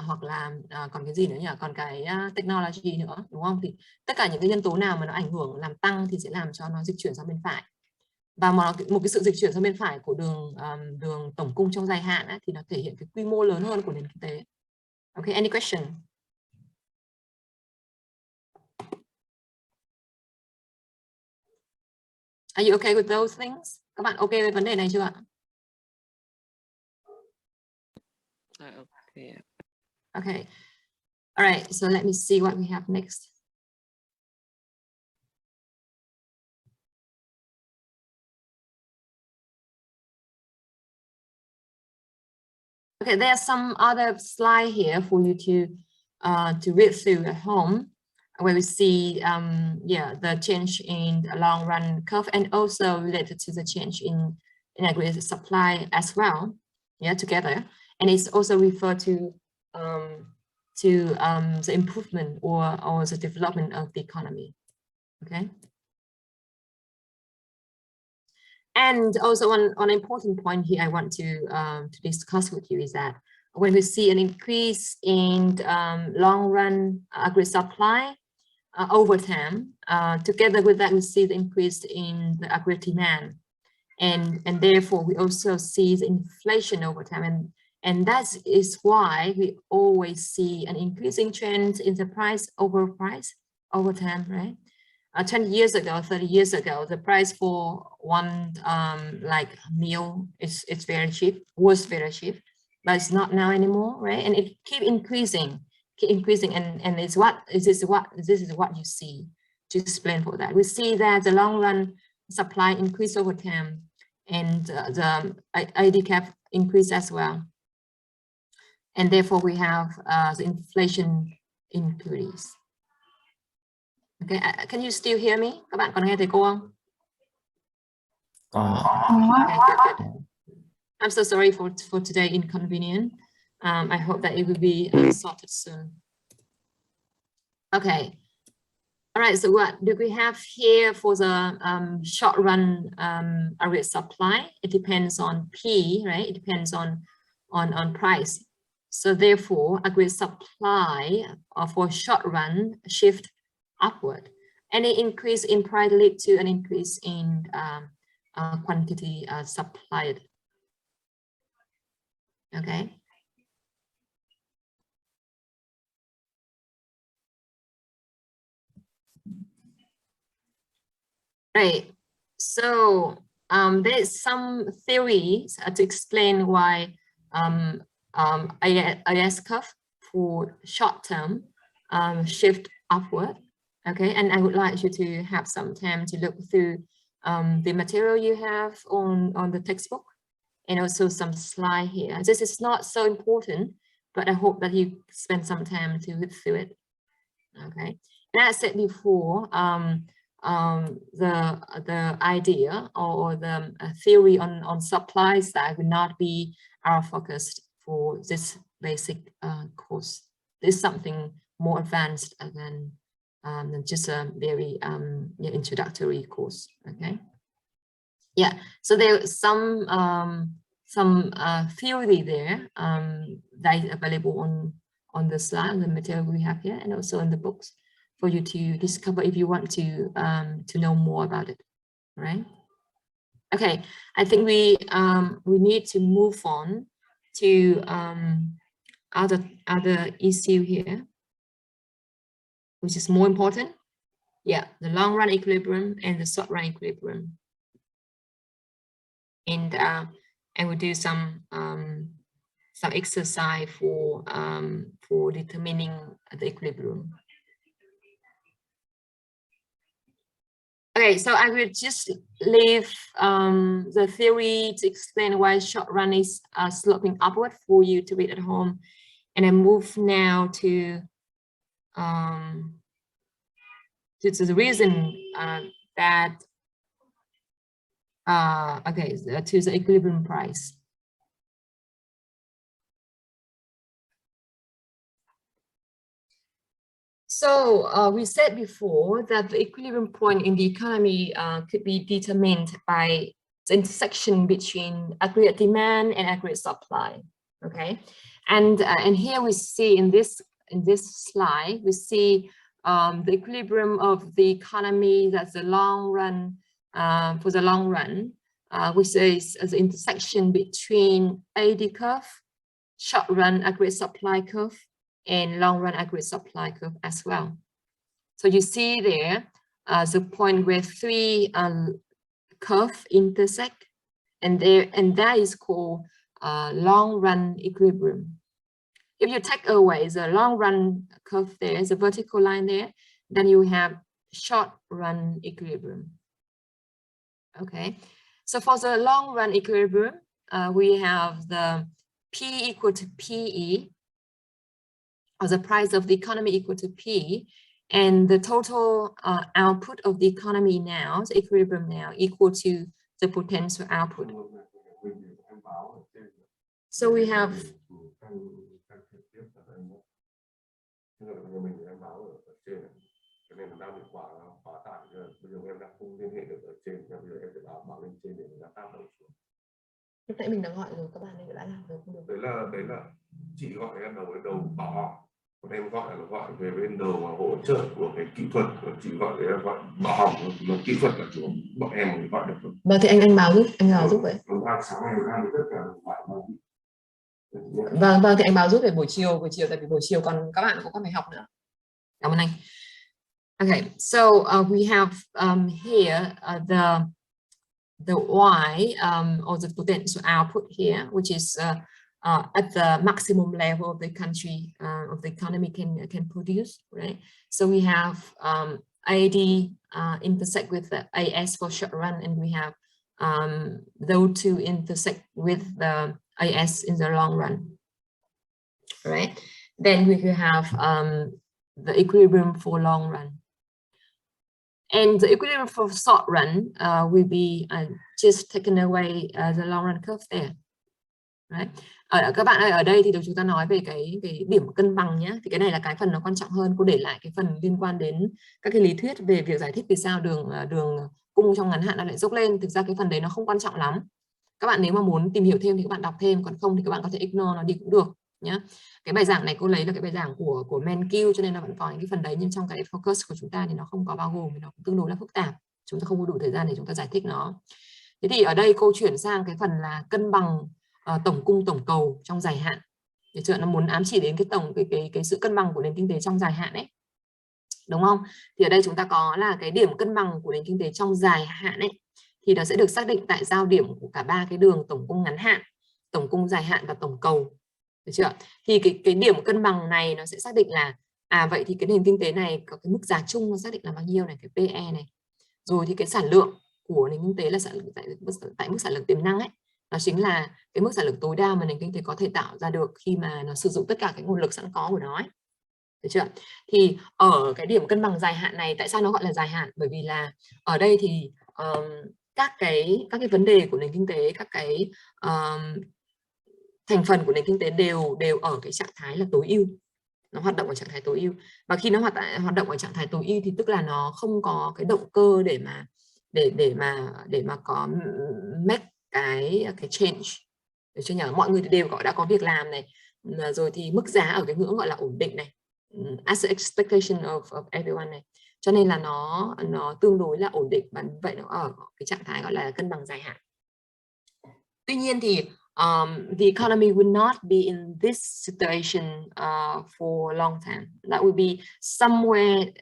[SPEAKER 2] còn cái gì nữa nhỉ? Còn cái technology nữa, đúng không? Thì tất cả những cái nhân tố nào mà nó ảnh hưởng làm tăng thì sẽ làm cho nó dịch chuyển sang bên phải. Và một cái sự dịch chuyển sang bên phải của đường tổng cung trong dài hạn ấy, thì nó thể hiện cái quy mô lớn hơn của nền kinh tế. Okay, any question? Are you okay with those things? Các bạn okay với vấn đề này chưa ạ?
[SPEAKER 3] Okay.
[SPEAKER 2] Okay. All right, so let me see what we have next. Okay, there are some other slide here for you to read through at home, where we see the change in the long run curve, and also related to the change in aggregate supply as well, together. And it's also referred to the improvement or the development of the economy. Okay. And also one important point here I want to discuss with you is that when we see an increase in long run aggregate supply over time, together with that we see the increase in the aggregate demand, and therefore we also see the inflation over time, and that is why we always see an increasing trend in the price over time, right? 20 years ago, 30 years ago, the price for one like meal is very cheap, was very cheap, but it's not now anymore, right? And it keep increasing, and this is what you see. To explain for that, we see that the long run supply increase over time, and the IDCAP increase as well, and therefore we have the inflation increase. Okay, can you still hear me? Các bạn còn nghe thấy cô không? Okay, good. I'm so sorry for today inconvenient. I hope that it will be sorted soon. Okay. All right, so what do we have here for the short run aggregate supply? It depends on P, right? It depends on price. So therefore, aggregate supply for short run shift upward. Any increase in price lead to an increase in quantity supplied. Okay. Right. So there's some theories to explain why IS curve for short term shift upward. Okay, and I would like you to have some time to look through the material you have on the textbook, and also some slide here. This is not so important, but I hope that you spend some time to read through it. Okay, and as I said before, the idea or the theory on supply side will not be our focus for this basic course. This is something more advanced than just a very introductory course. Okay. Yeah. So there's some theory there that is available on the slide, the material we have here, and also in the books for you to discover if you want to know more about it. Right. Okay. I think we need to move on to other issue here, which is more important. Yeah, the long run equilibrium and the short run equilibrium. And we'll do some exercise for determining the equilibrium. Okay, so I will just leave the theory to explain why short run is sloping upward for you to read at home, and I move now to the reason that okay, to the equilibrium price. So we said before that the equilibrium point in the economy could be determined by the intersection between aggregate demand and aggregate supply. Okay, and here we see in this slide we see the equilibrium of the economy, that's the long run, for the long run, which is the intersection between AD curve, short run aggregate supply curve, and long run aggregate supply curve as well. So you see there the point where three curve intersect, and that is called long run equilibrium. If you take away the long run curve there, the vertical line there, then you have short run equilibrium. Okay, so for the long run equilibrium, we have the P equal to PE, or the price of the economy equal to P, and the total output of the economy now, the equilibrium now, equal to the potential output. So we have lúc nãy mình đã gọi rồi, các bạn ấy đã làm rồi không được. Đấy là chị gọi em đầu bảo học, còn em gọi về bên đầu hỗ trợ của cái kỹ thuật, còn chị gọi để gọi bảo học, nó kỹ thuật là chủ bọn em mới gọi được. Vâng, thì anh báo giúp vậy. Sáng ngày hôm tất cả vâng, thì anh báo giúp về buổi chiều, tại vì buổi chiều còn các bạn cũng có phải học nữa. Cảm ơn anh. Okay, so we have here the Y or the potential output here, which is at the maximum level of the country of the economy can produce, right? So we have AD intersect with the AS for short run, and we have those two intersect with the AS in the long run, right? Then we will have the equilibrium for long run. And the equilibrium for short run will be just taken away the long run curve there, right? Các bạn ơi, ở đây thì chúng ta nói về cái điểm cân bằng nhé. Thì cái này là cái phần nó quan trọng hơn. Cô để lại cái phần liên quan đến các cái lý thuyết về việc giải thích vì sao đường cung trong ngắn hạn nó lại dốc lên. Thực ra cái phần đấy nó không quan trọng lắm. Các bạn nếu mà muốn tìm hiểu thêm thì các bạn đọc thêm, còn không thì các bạn có thể ignore nó đi cũng được nhé. Cái bài giảng này cô lấy là cái bài giảng của MenQ, cho nên là vẫn có những cái phần đấy, nhưng trong cái focus của chúng ta thì nó không có bao gồm, nó cũng tương đối là phức tạp, chúng ta không có đủ thời gian để chúng ta giải thích nó. Thế thì ở đây cô chuyển sang cái phần là cân bằng tổng cung tổng cầu trong dài hạn, để chuyện nó muốn ám chỉ đến cái sự cân bằng của nền kinh tế trong dài hạn ấy, đúng không? Thì ở đây chúng ta có là cái điểm cân bằng của nền kinh tế trong dài hạn ấy, thì nó sẽ được xác định tại giao điểm của cả ba cái đường tổng cung ngắn hạn, tổng cung dài hạn và tổng cầu. Được chưa? Thì cái điểm cân bằng này nó sẽ xác định là vậy thì cái nền kinh tế này có cái mức giá chung nó xác định là bao nhiêu này, cái PE này. Rồi thì cái sản lượng của nền kinh tế là sản lượng tại mức sản lượng tiềm năng ấy, nó chính là cái mức sản lượng tối đa mà nền kinh tế có thể tạo ra được khi mà nó sử dụng tất cả cái nguồn lực sẵn có của nó ấy. Được chưa? Thì ở cái điểm cân bằng dài hạn này, tại sao nó gọi là dài hạn? Bởi vì là ở đây thì các cái vấn đề của nền kinh tế, các cái thành phần của nền kinh tế đều ở cái trạng thái là tối ưu, nó hoạt động ở trạng thái tối ưu. Và khi nó hoạt động ở trạng thái tối ưu thì tức là nó không có cái động cơ để mà có make cái change. Được chưa nhỉ? Mọi người đều đã có việc làm này, rồi thì mức giá ở cái ngưỡng gọi là ổn định này, as the expectation of everyone này, cho nên là nó tương đối là ổn định, và vậy nó ở cái trạng thái gọi là cân bằng dài hạn. Tuy nhiên thì the economy will not be in this situation for a long time. That will be somewhere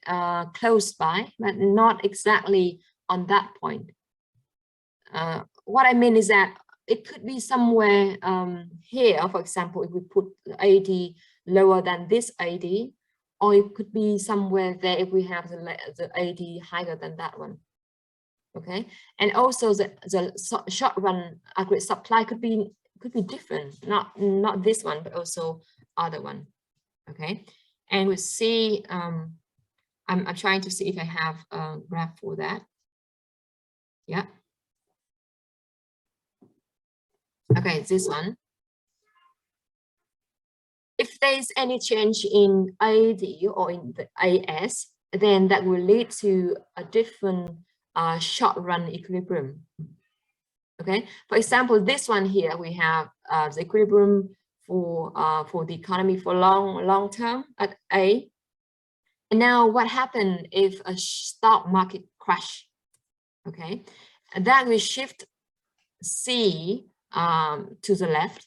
[SPEAKER 2] close by, but not exactly on that point. What I mean is that it could be somewhere here, for example, if we put AD lower than this AD, or it could be somewhere there if we have the AD higher than that one. Okay, and also the short run aggregate supply could be different, not this one, but also other one. Okay, and we see I'm trying to see if I have a graph for that. Yeah. Okay, this one. If there's any change in AD or in the AS, then that will lead to a different short run equilibrium. Okay, for example, this one here we have the equilibrium for the economy for long term at A. And now what happened if a stock market crash? Okay, and that will shift C to the left,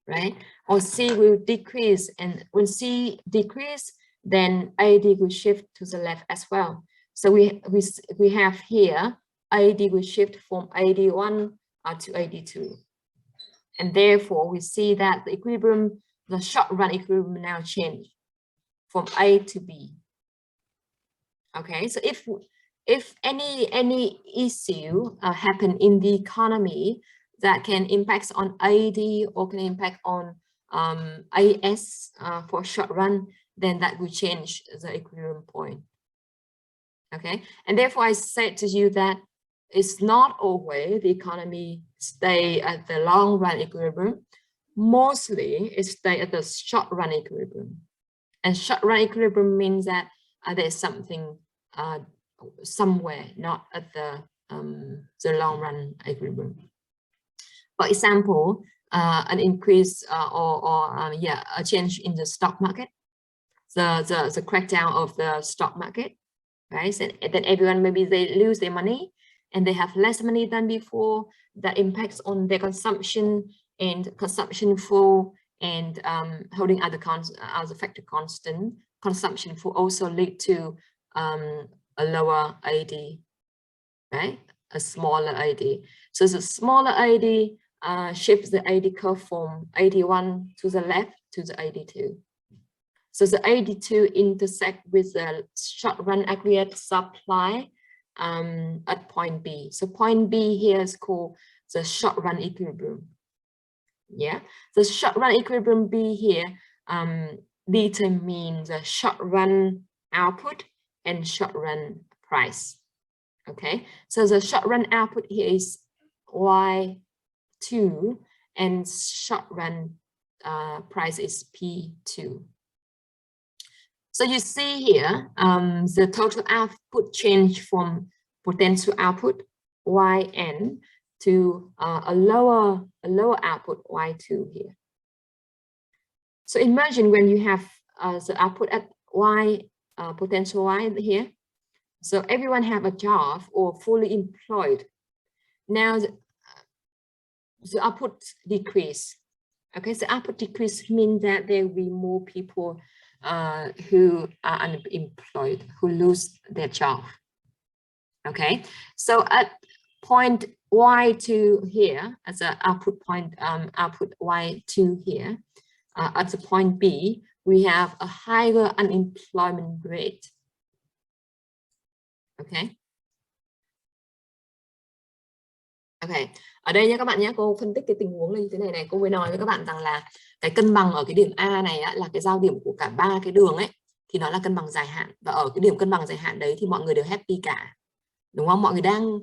[SPEAKER 2] right? Or C will decrease, and when C decrease, then AD will shift to the left as well. So we have here AD will shift from AD1 to AD2, and therefore we see that the equilibrium, the short run equilibrium, now change from A to B. Okay, so if any issue happen in the economy that can impact on AD or can impact on AS for short run, then that will change the equilibrium point. Okay, and therefore I said to you that it's not always the economy stay at the long run equilibrium. Mostly it stay at the short run equilibrium. And short run equilibrium means that there's something somewhere, not at the long run equilibrium. For example, an increase a change in the stock market, the crackdown of the stock market, right? So then everyone, maybe they lose their money and they have less money than before. That impacts on their consumption and consumption flow, and holding other factor constant. Consumption will also lead to a lower AD, right? A smaller AD. So the smaller AD shifts the AD curve from AD1 to the left to the AD2. So the AD2 intersect with the short run aggregate supply at point B. So point B here is called the short run equilibrium. Yeah, the short run equilibrium B here determines the short run output and short run price. Okay, so the short run output here is Y2 and short run price is P2. So you see here the total output change from potential output Yn to a lower output Y2 here. So imagine when you have the output at Y, potential Y here. So everyone have a job or fully employed. Now the output decrease. Okay, so output decrease means that there will be more people who are unemployed, who lose their job. Okay, so at point Y2 here, as an output point, output Y2 here, at the point B, we have a higher unemployment rate. Okay. Okay, ở đây nhé các bạn nhé, cô phân tích cái tình huống như thế này này, cô mới nói với các bạn rằng là cái cân bằng ở cái điểm A này á, là cái giao điểm của cả ba cái đường ấy, thì nó là cân bằng dài hạn, và ở cái điểm cân bằng dài hạn đấy thì mọi người đều happy cả, đúng không? Mọi người đang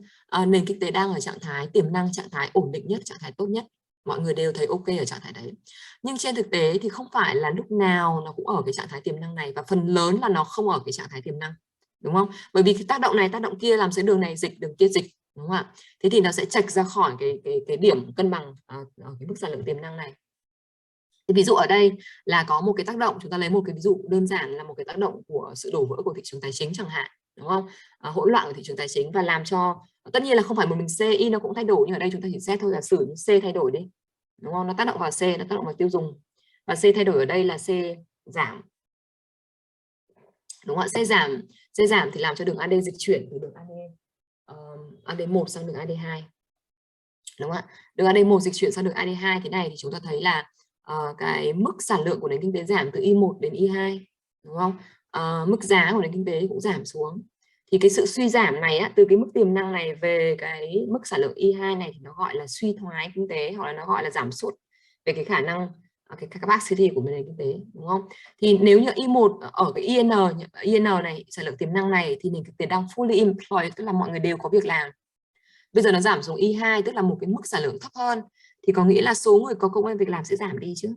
[SPEAKER 2] nền kinh tế đang ở trạng thái tiềm năng, trạng thái ổn định nhất, trạng thái tốt nhất, mọi người đều thấy ok ở trạng thái đấy. Nhưng trên thực tế thì không phải là lúc nào nó cũng ở cái trạng thái tiềm năng này, và phần lớn là nó không ở cái trạng thái tiềm năng, đúng không? Bởi vì cái tác động này tác động kia làm cho đường này dịch, đường kia dịch, đúng không ạ? Thế thì nó sẽ chệch ra khỏi cái điểm cân bằng ở cái mức sản lượng tiềm năng này. Thì ví dụ ở đây là có một cái tác động, chúng ta lấy một cái ví dụ đơn giản là một cái tác động của sự đổ vỡ của thị trường tài chính chẳng hạn, đúng không? Hỗn loạn của thị trường tài chính và làm cho, tất nhiên là không phải một mình C, Y nó cũng thay đổi, nhưng ở đây chúng ta chỉ xét thôi, giả sử C thay đổi đi, đúng không? Nó tác động vào C, nó tác động vào tiêu dùng, và C thay đổi ở đây là C giảm, đúng không ạ? C giảm thì làm cho đường AD dịch chuyển từ đường AD1 sang đường AD2, đúng không ạ? Đường AD1 dịch chuyển sang đường AD2 thế này thì chúng ta thấy là cái mức sản lượng của nền kinh tế giảm từ Y1 đến Y2, đúng không? Mức giá của nền kinh tế cũng giảm xuống. Thì cái sự suy giảm này á, từ cái mức tiềm năng này về cái mức sản lượng Y2 này thì nó gọi là suy thoái kinh tế, hoặc là nó gọi là giảm sút về cái khả năng, cái capacity của nền kinh tế, đúng không? Thì nếu như Y1 ở cái IN này, sản lượng tiềm năng này, thì nền kinh tế đang fully employed, tức là mọi người đều có việc làm. Bây giờ nó giảm xuống Y2, tức là một cái mức sản lượng thấp hơn, thì có nghĩa là số người có công ăn việc làm sẽ giảm đi chứ,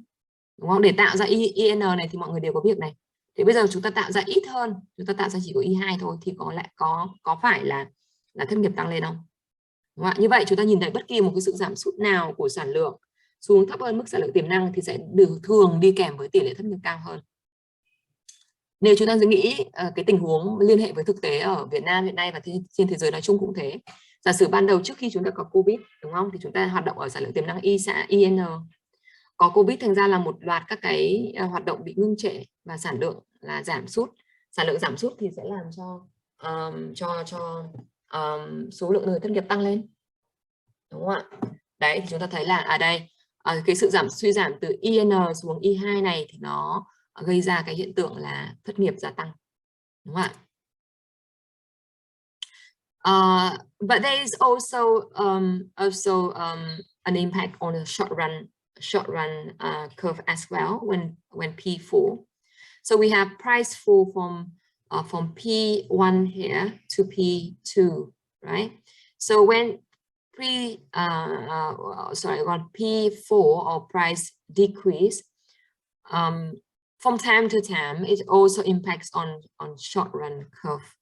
[SPEAKER 2] đúng không? Để tạo ra IN này thì mọi người đều có việc này. Thì bây giờ chúng ta tạo ra ít hơn, chúng ta tạo ra chỉ có Y2 thôi, thì có phải là thất nghiệp tăng lên không? Đúng không? Như vậy chúng ta nhìn thấy bất kỳ một cái sự giảm sút nào của sản lượng xuống thấp hơn mức sản lượng tiềm năng thì sẽ thường đi kèm với tỷ lệ thất nghiệp cao hơn. Nếu chúng ta nghĩ cái tình huống liên hệ với thực tế ở Việt Nam hiện nay và trên thế giới nói chung cũng thế. Giả sử ban đầu trước khi chúng ta có Covid, đúng không? Thì chúng ta hoạt động ở sản lượng tiềm năng IN. Có Covid thành ra là một loạt các cái hoạt động bị ngưng trệ và sản lượng là giảm sút. Sản lượng giảm sút thì sẽ làm cho số lượng người thất nghiệp tăng lên, đúng không ạ? Đấy thì chúng ta thấy là ở đây cái sự suy giảm từ IN xuống I2 này thì nó gây ra cái hiện tượng là thất nghiệp gia tăng, đúng không ạ? But there is also an impact on the short run curve as well when P fall. So we have price fall from P1 here to P2, right? So when when P4 or price decrease, from time to time, it also impacts on short run curve,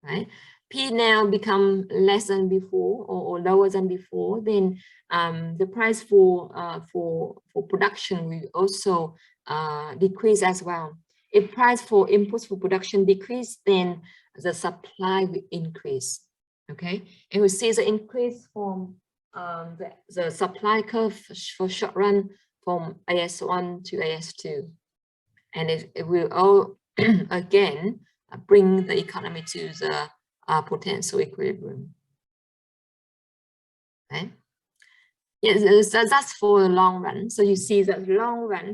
[SPEAKER 2] right? P now become less than before or lower than before, then the price for production will also decrease as well. If price for inputs for production decrease, then the supply will increase. Okay, and we see the increase from the supply curve for short run from AS1 to AS2, and it will all again bring the economy to the potential equilibrium. Okay. Yes, that's for the long run. So you see that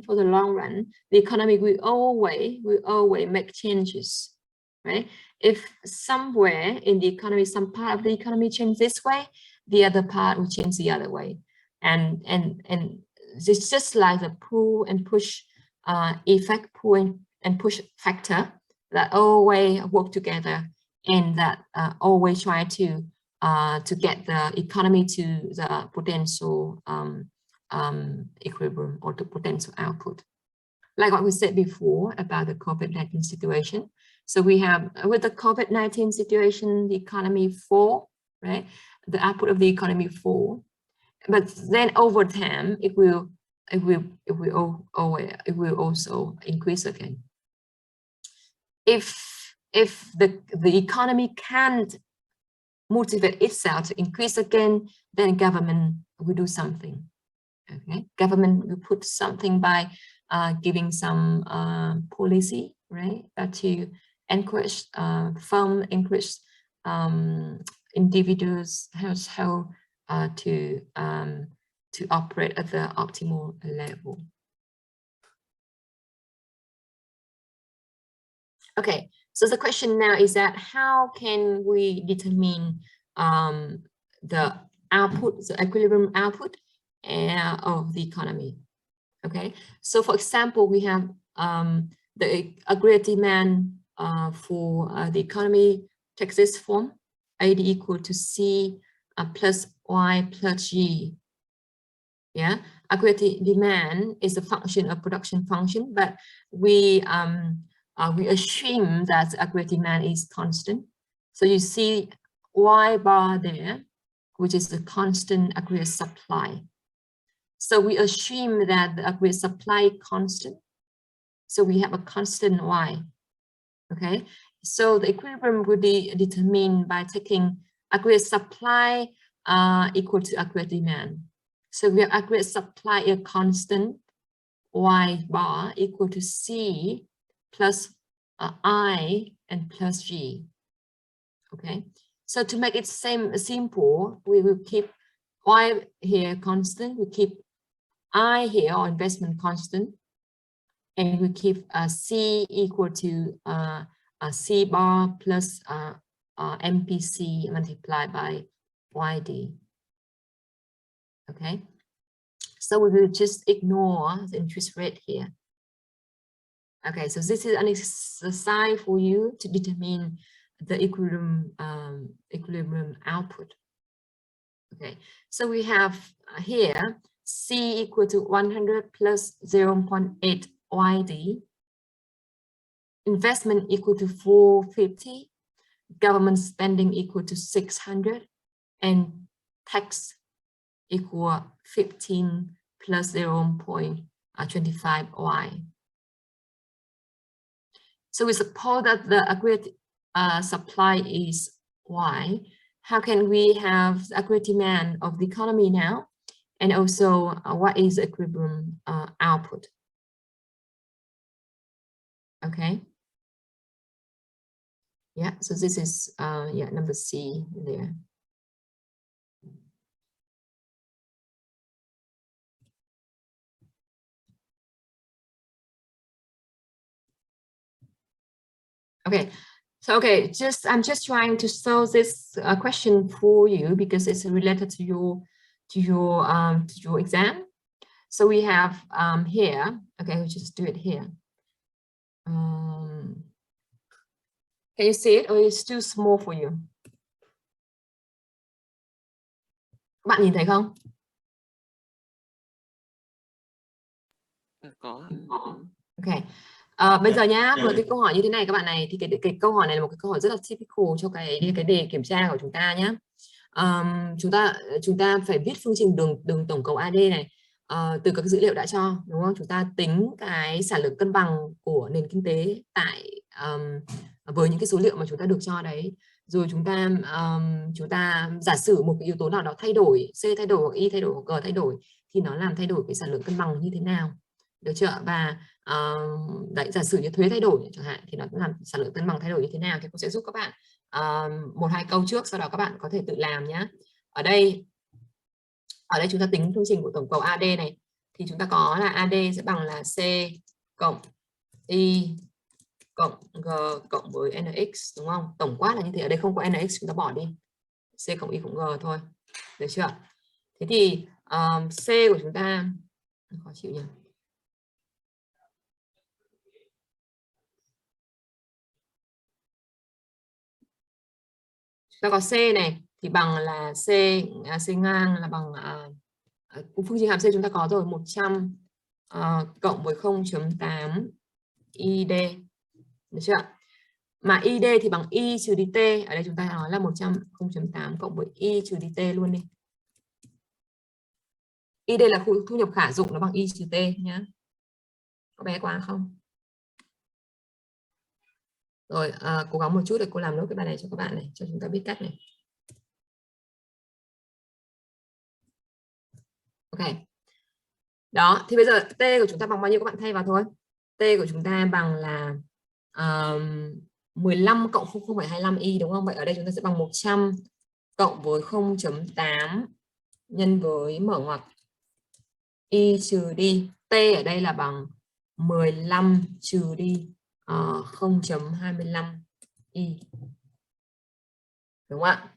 [SPEAKER 2] for the long run, the economy will always make changes, right? If somewhere in the economy, some part of the economy change this way, the other part will change the other way, and it's just like the pull and push effect, pull and push factor that always work together, and that always try to get the economy to the potential equilibrium or the potential output. Like what we said before about the COVID-19 situation. So we have, with the COVID-19 situation, the economy fall, right? The output of the economy fall, but then over time it will also increase again. If the economy can't motivate itself to increase again, then government will do something. Okay, government will put something by giving some policy, right, to encourage firm, encourage individuals household to operate at the optimal level. Okay, so the question now is that how can we determine the output, the equilibrium output of the economy? Okay, so for example, we have the aggregate demand for the economy takes this form: AD equal to C plus Y plus G. Yeah, aggregate demand is a function of production function, but we assume that the aggregate demand is constant. So you see Y bar there, which is the constant aggregate supply. So we assume that the aggregate supply is constant. So we have a constant Y. Okay, so the equilibrium will be determined by taking aggregate supply equal to aggregate demand. So we have aggregate supply is constant, Y bar equal to C plus I and plus G. Okay, so to make it simple, we will keep Y here constant, we keep I here, or investment constant, and we keep C equal to C bar plus MPC multiplied by YD. Okay, so we will just ignore the interest rate here. Okay, so this is an exercise for you to determine the equilibrium output. Okay, so we have here C equal to 100 plus 0.8 YD, investment equal to 450, government spending equal to 600, and tax equal 15 plus 0.25 Y. So we suppose that the aggregate supply is Y. How can we have the aggregate demand of the economy now? And also, what is the equilibrium output? Okay. Yeah, so this is yeah, number C there. Okay, so okay, I'm just trying to solve this question for you because it's related to your exam. So we have here. Okay, we'll just do it here. Can you see it, or it's too small for you? Bạn nhìn thấy không?
[SPEAKER 3] Có.
[SPEAKER 2] Ok. Bây giờ nhá, với cái câu hỏi như thế này các bạn này, thì cái câu hỏi này là một cái câu hỏi rất là typical cho cái đề kiểm tra của chúng ta nhé. Chúng ta phải viết phương trình đường tổng cầu AD này từ các dữ liệu đã cho, đúng không? Chúng ta tính cái sản lượng cân bằng của nền kinh tế tại với những cái số liệu mà chúng ta được cho đấy, rồi chúng ta giả sử một cái yếu tố nào đó thay đổi, C thay đổi, hoặc Y thay đổi, hoặc G thay đổi, thì nó làm thay đổi cái sản lượng cân bằng như thế nào, được chưa? Và đấy, giả sử như thuế thay đổi chẳng hạn, thì nó làm sản lượng cân bằng thay đổi như thế nào, thì cô sẽ giúp các bạn một hai câu trước, sau đó các bạn có thể tự làm nhé. Ở đây chúng ta tính phương trình của tổng cầu AD này, thì chúng ta có là AD sẽ bằng là C cộng Y cộng G cộng với NX, đúng không? Tổng quát là như thế. Ở đây không có NX, chúng ta bỏ đi, C cộng Y cộng G thôi, được chưa? Thế thì C của chúng ta khó chịu nhỉ. Chúng ta có C này thì bằng là C ngang là bằng phương trình hàm C chúng ta có rồi, 100 cộng với 0.8 ID, được chưa? Mà ID thì bằng Y trừ DT, ở đây chúng ta nói là 100 0.8 cộng với Y trừ DT luôn đi. ID là thu nhập khả dụng, nó bằng Y trừ T nhá. Có bé quá không? Rồi cố gắng một chút để cô làm nốt cái bài này cho các bạn này, cho chúng ta biết cách này. Ok. Đó, thì bây giờ T của chúng ta bằng bao nhiêu các bạn thay vào thôi. T của chúng ta bằng là 15 cộng 0,25 y đúng không? Vậy ở đây chúng ta sẽ bằng 100 cộng với 0,8 nhân với mở ngoặc y trừ đi t ở đây là bằng 15 trừ đi 0,25 y. Đúng không ạ?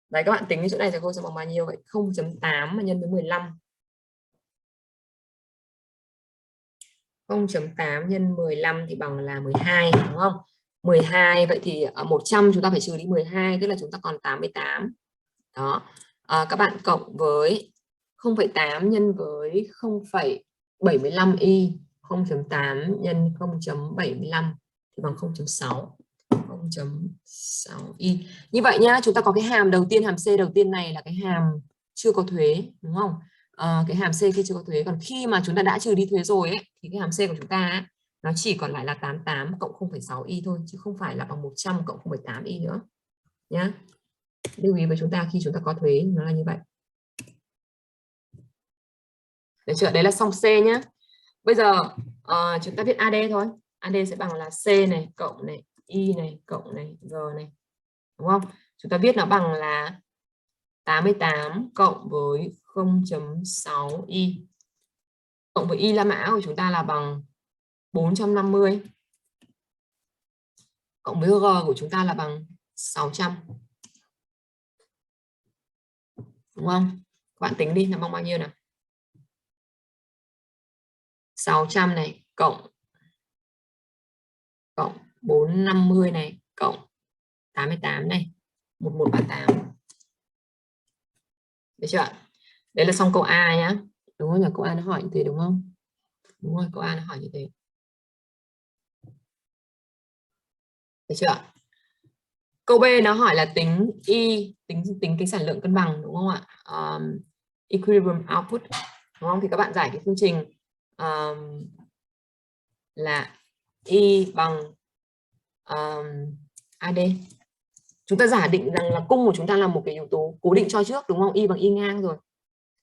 [SPEAKER 2] Đấy, các bạn tính cái chỗ này thì cô sẽ bằng bao nhiêu vậy? 0,8 mà nhân với 15. 0,8 nhân 15 thì bằng là 12 đúng không? 12 vậy thì ở 100 chúng ta phải trừ đi 12, tức là chúng ta còn 88. Đó. Các bạn cộng với 0,8 nhân với 0,75 y, 0,8 nhân 0,75 thì bằng 0,6. 0,6 y. Như vậy nhá, chúng ta có cái hàm đầu tiên, hàm C đầu tiên này là cái hàm chưa có thuế đúng không? Cái hàm C khi chưa có thuế, còn khi mà chúng ta đã trừ đi thuế rồi ấy, thì cái hàm C của chúng ta ấy, nó chỉ còn lại là 88 cộng 0,6 y thôi, chứ không phải là bằng 100 cộng 0,8 y nữa nhá. Lưu ý với chúng ta khi chúng ta có thuế nó là như vậy. Được chưa? Đấy là xong C nhá. Bây giờ chúng ta viết AD thôi. AD sẽ bằng là C này cộng này y này cộng này g này, đúng không? Chúng ta viết nó bằng là 88 cộng với 0,6 y cộng với y La Mã của chúng ta là bằng 450 cộng với g của chúng ta là bằng 600, đúng không? Các bạn tính đi, nó bằng bao nhiêu nào? 600 này cộng 450 này cộng 88 này 1138. Được chưa? Đấy là xong câu A nhá. Đúng không nhỉ? Câu A nó hỏi như thế đúng không? Đúng rồi, câu A nó hỏi như thế. Được chưa? Câu B nó hỏi là tính tính cái sản lượng cân bằng đúng không ạ? Equilibrium output đúng không? Thì các bạn giải cái phương trình là Y bằng AD. Chúng ta giả định rằng là cung của chúng ta là một cái yếu tố cố định cho trước đúng không? Y bằng Y ngang rồi.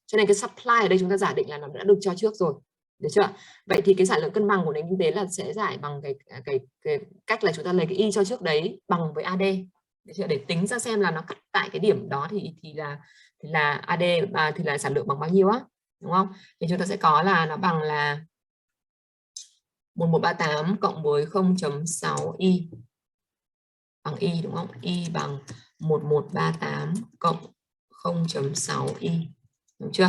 [SPEAKER 2] Cho nên cái supply ở đây chúng ta giả định là nó đã được cho trước rồi. Được chưa? Vậy thì cái sản lượng cân bằng của nền kinh tế là sẽ giải bằng cái cách là chúng ta lấy cái Y cho trước đấy bằng với AD. Được chưa? Để tính ra xem là nó cắt tại cái điểm đó thì là AD thì là sản lượng bằng bao nhiêu á, đúng không? Thì chúng ta sẽ có là nó bằng là 1138 cộng với 0,6 y bằng y đúng không? Y bằng 1138 cộng 0,6 y. Đúng chưa?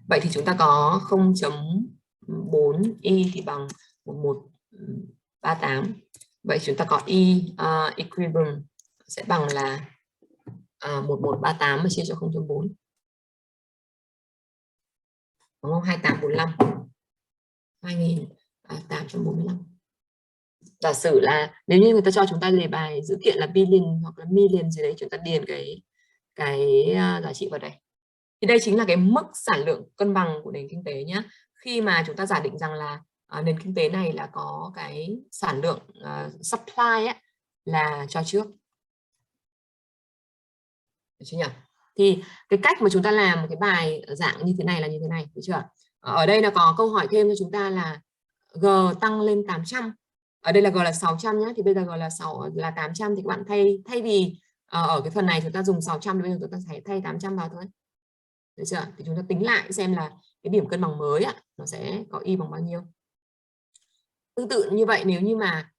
[SPEAKER 2] Vậy thì chúng ta có 0,4 y thì bằng 1138. Vậy chúng ta có y equilibrium sẽ bằng là 1138 mà chia cho 0,4. Đúng không? 2845. 2845. Giả sử là nếu như người ta cho chúng ta đề bài dữ kiện là billion hoặc là million gì đấy, chúng ta điền cái giá trị vào đây. Thì đây chính là cái mức sản lượng cân bằng của nền kinh tế nhé. Khi mà chúng ta giả định rằng là nền kinh tế này là có cái sản lượng supply ấy, là cho trước. Được chưa nhỉ? Thì cái cách mà chúng ta làm một cái bài dạng như thế này là như thế này, được chưa? Ở đây là có câu hỏi thêm cho chúng ta là G tăng lên 800. Ở đây là G là 600 nhé, thì bây giờ G là 800 thì các bạn thay vì ở cái phần này chúng ta dùng 600 thì bây giờ chúng ta sẽ thay 800 vào thôi. Được chưa? Thì chúng ta tính lại xem là cái điểm cân bằng mới á, nó sẽ có y bằng bao nhiêu. Tương tự như vậy, nếu như mà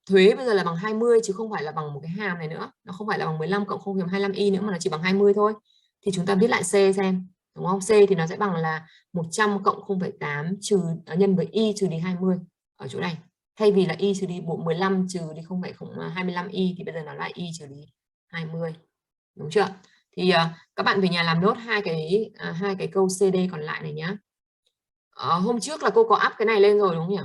[SPEAKER 2] thuế bây giờ là bằng 20 chứ không phải là bằng một cái hàm này nữa, nó không phải là bằng 15 cộng 0,25 y nữa mà nó chỉ bằng 20 thôi, thì chúng ta viết lại C xem, đúng không? C thì nó sẽ bằng là 100 cộng 0,8 trừ nhân với y trừ đi 20 ở chỗ này. Thay vì là y trừ đi 15 trừ đi 0,25 y thì bây giờ nó lại y trừ đi 20. Đúng chưa? Thì các bạn về nhà làm nốt hai cái câu CD còn lại này nhá. Hôm trước là cô có up cái này lên rồi đúng không nhỉ?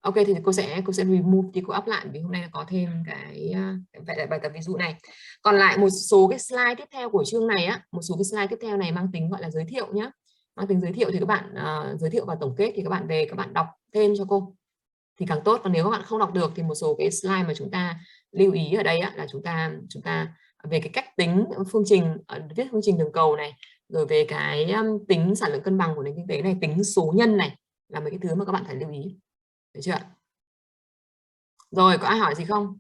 [SPEAKER 2] Ok, thì cô sẽ remove thì cô up lại vì hôm nay có thêm cái bài tập ví dụ này. Còn lại một số cái slide tiếp theo của chương này á, một số cái slide tiếp theo này mang tính gọi là giới thiệu nhá. Mang tính giới thiệu thì các bạn giới thiệu và tổng kết thì các bạn về các bạn đọc thêm cho cô thì càng tốt. Còn nếu các bạn không đọc được thì một số cái slide mà chúng ta lưu ý ở đây á, là chúng ta về cái cách tính phương trình viết phương trình đường cầu này, rồi về cái tính sản lượng cân bằng của nền kinh tế này, tính số nhân này là mấy cái thứ mà các bạn phải lưu ý. Được chưa? Rồi, có ai hỏi gì không?